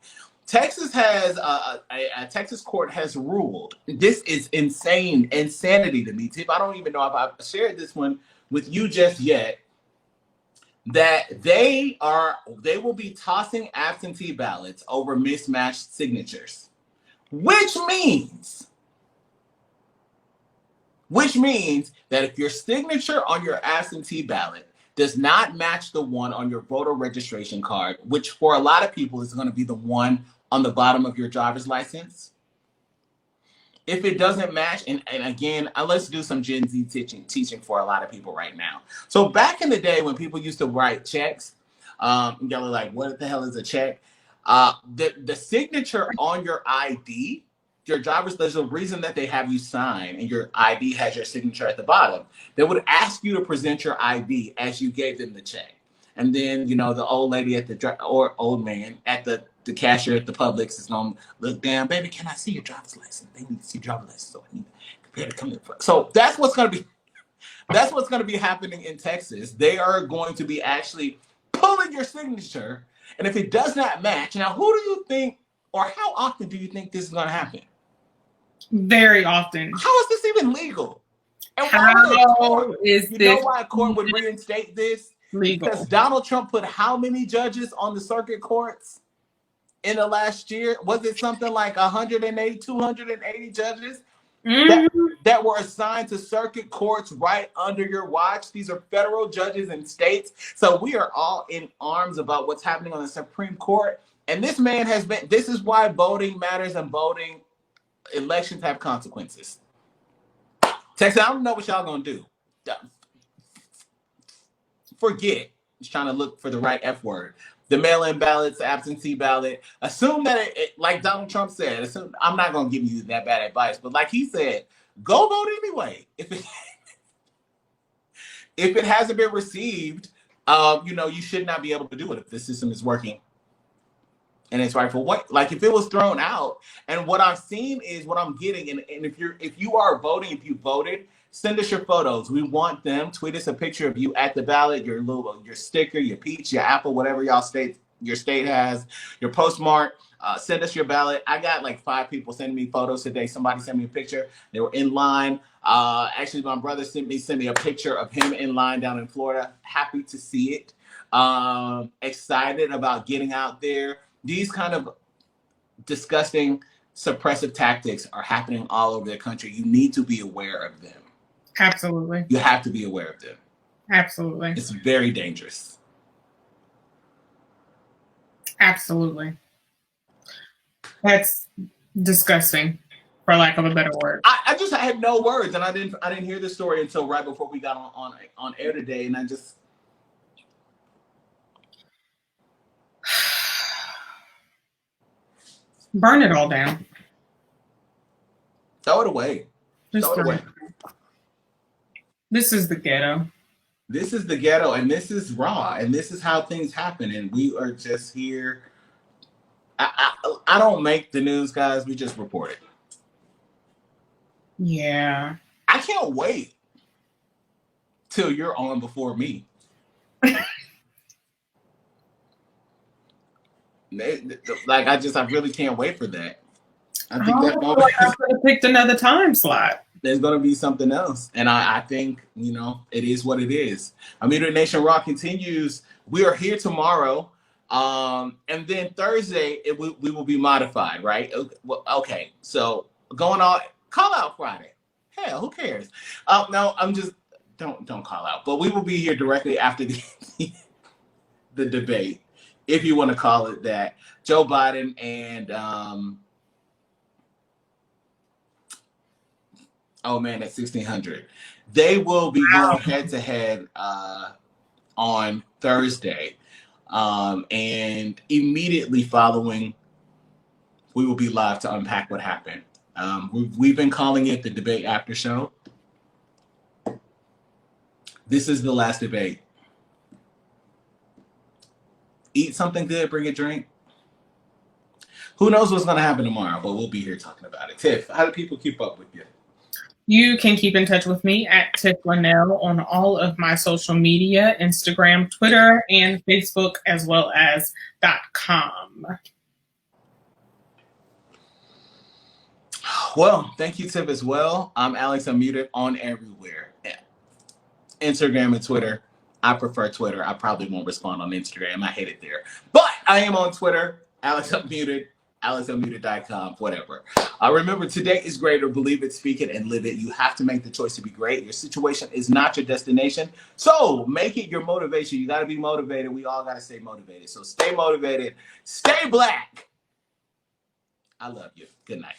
[SPEAKER 1] Texas has a Texas court has ruled. This is insanity to me, Tiff. I don't even know if I've shared this one with you just yet. That they will be tossing absentee ballots over mismatched signatures, which means that if your signature on your absentee ballot does not match the one on your voter registration card, which for a lot of people is going to be the one on the bottom of your driver's license. If it doesn't match, and again, let's do some Gen Z teaching for a lot of people right now. So back in the day when people used to write checks, y'all are like, what the hell is a check? The signature on your ID, your driver's license, the reason that they have you sign and your ID has your signature at the bottom, they would ask you to present your ID as you gave them the check. And then, you know, the old lady or old man at the cashier at the Publix is going to look down, baby, can I see your driver's license? They need to see your driver's license. So I need to come in. So that's what's going to be happening in Texas. They are going to be actually pulling your signature. And if it does not match, now who do you think, or how often do you think this is going to happen?
[SPEAKER 2] Very often.
[SPEAKER 1] How is this even legal? And
[SPEAKER 2] how is this?
[SPEAKER 1] You know why a court would reinstate this?
[SPEAKER 2] Legal.
[SPEAKER 1] Because Donald Trump put how many judges on the circuit courts in the last year? Was it something like 180, 280 judges that were assigned to circuit courts right under your watch? These are federal judges in states. So we are all in arms about what's happening on the Supreme Court. And this man has been, this is why voting matters and voting elections have consequences. Texas, I don't know what y'all gonna do. Forget. He's trying to look for the right F word. The mail-in ballots, the absentee ballot. Assume that, like Donald Trump said, I'm not gonna give you that bad advice, but like he said, go vote anyway. If it hasn't been received, you should not be able to do it if the system is working and it's right for what, like if it was thrown out. And what I've seen is what I'm getting. And if you are voting, if you voted, send us your photos. We want them. Tweet us a picture of you at the ballot, your sticker, your peach, your apple, whatever your state has, your postmark. Send us your ballot. I got like 5 people sending me photos today. Somebody sent me a picture. They were in line. Actually, my brother sent me a picture of him in line down in Florida. Happy to see it. Excited about getting out there. These kind of disgusting suppressive tactics are happening all over the country. You need to be aware of them.
[SPEAKER 2] Absolutely.
[SPEAKER 1] You have to be aware of them.
[SPEAKER 2] Absolutely.
[SPEAKER 1] It's very dangerous.
[SPEAKER 2] Absolutely. That's disgusting, for lack of a better word.
[SPEAKER 1] I just had no words, and I didn't hear this story until right before we got on air today, and I just
[SPEAKER 2] burn it all down.
[SPEAKER 1] throw it away.
[SPEAKER 2] Just
[SPEAKER 1] throw it away.
[SPEAKER 2] This is the ghetto.
[SPEAKER 1] This is the ghetto, and this is raw, and this is how things happen, and we are just here. I don't make the news, guys. We just report it.
[SPEAKER 2] Yeah.
[SPEAKER 1] I can't wait till you're on before me. Like I really can't wait for that. I think that moment
[SPEAKER 2] I could have picked another time slot.
[SPEAKER 1] There's going to be something else. And I think, it is what it is. Muted Nation Rock continues. We are here tomorrow. And then Thursday, we will be modified, right? Okay. So going on, call out Friday. Hell, who cares? No, I'm just, don't call out. But we will be here directly after the debate, if you want to call it that. Joe Biden and, oh man, at 1600. They will be going head to head on Thursday. And immediately following, we will be live to unpack what happened. We've been calling it the debate after show. This is the last debate. Eat something good, bring a drink. Who knows what's going to happen tomorrow, but we'll be here talking about it. Tiff, how do people keep up with you?
[SPEAKER 2] You can keep in touch with me at Tiffanie Lanelle on all of my social media, Instagram, Twitter, and Facebook, as well as .com.
[SPEAKER 1] Well, thank you, Tiff, as well. I'm Alex Unmuted on everywhere. Instagram and Twitter. I prefer Twitter. I probably won't respond on Instagram. I hate it there. But I am on Twitter, Alex Unmuted, AlexUnmuted.com, whatever. Remember, today is greater. Believe it, speak it, and live it. You have to make the choice to be great. Your situation is not your destination. So make it your motivation. You got to be motivated. We all got to stay motivated. So stay motivated. Stay black. I love you. Good night.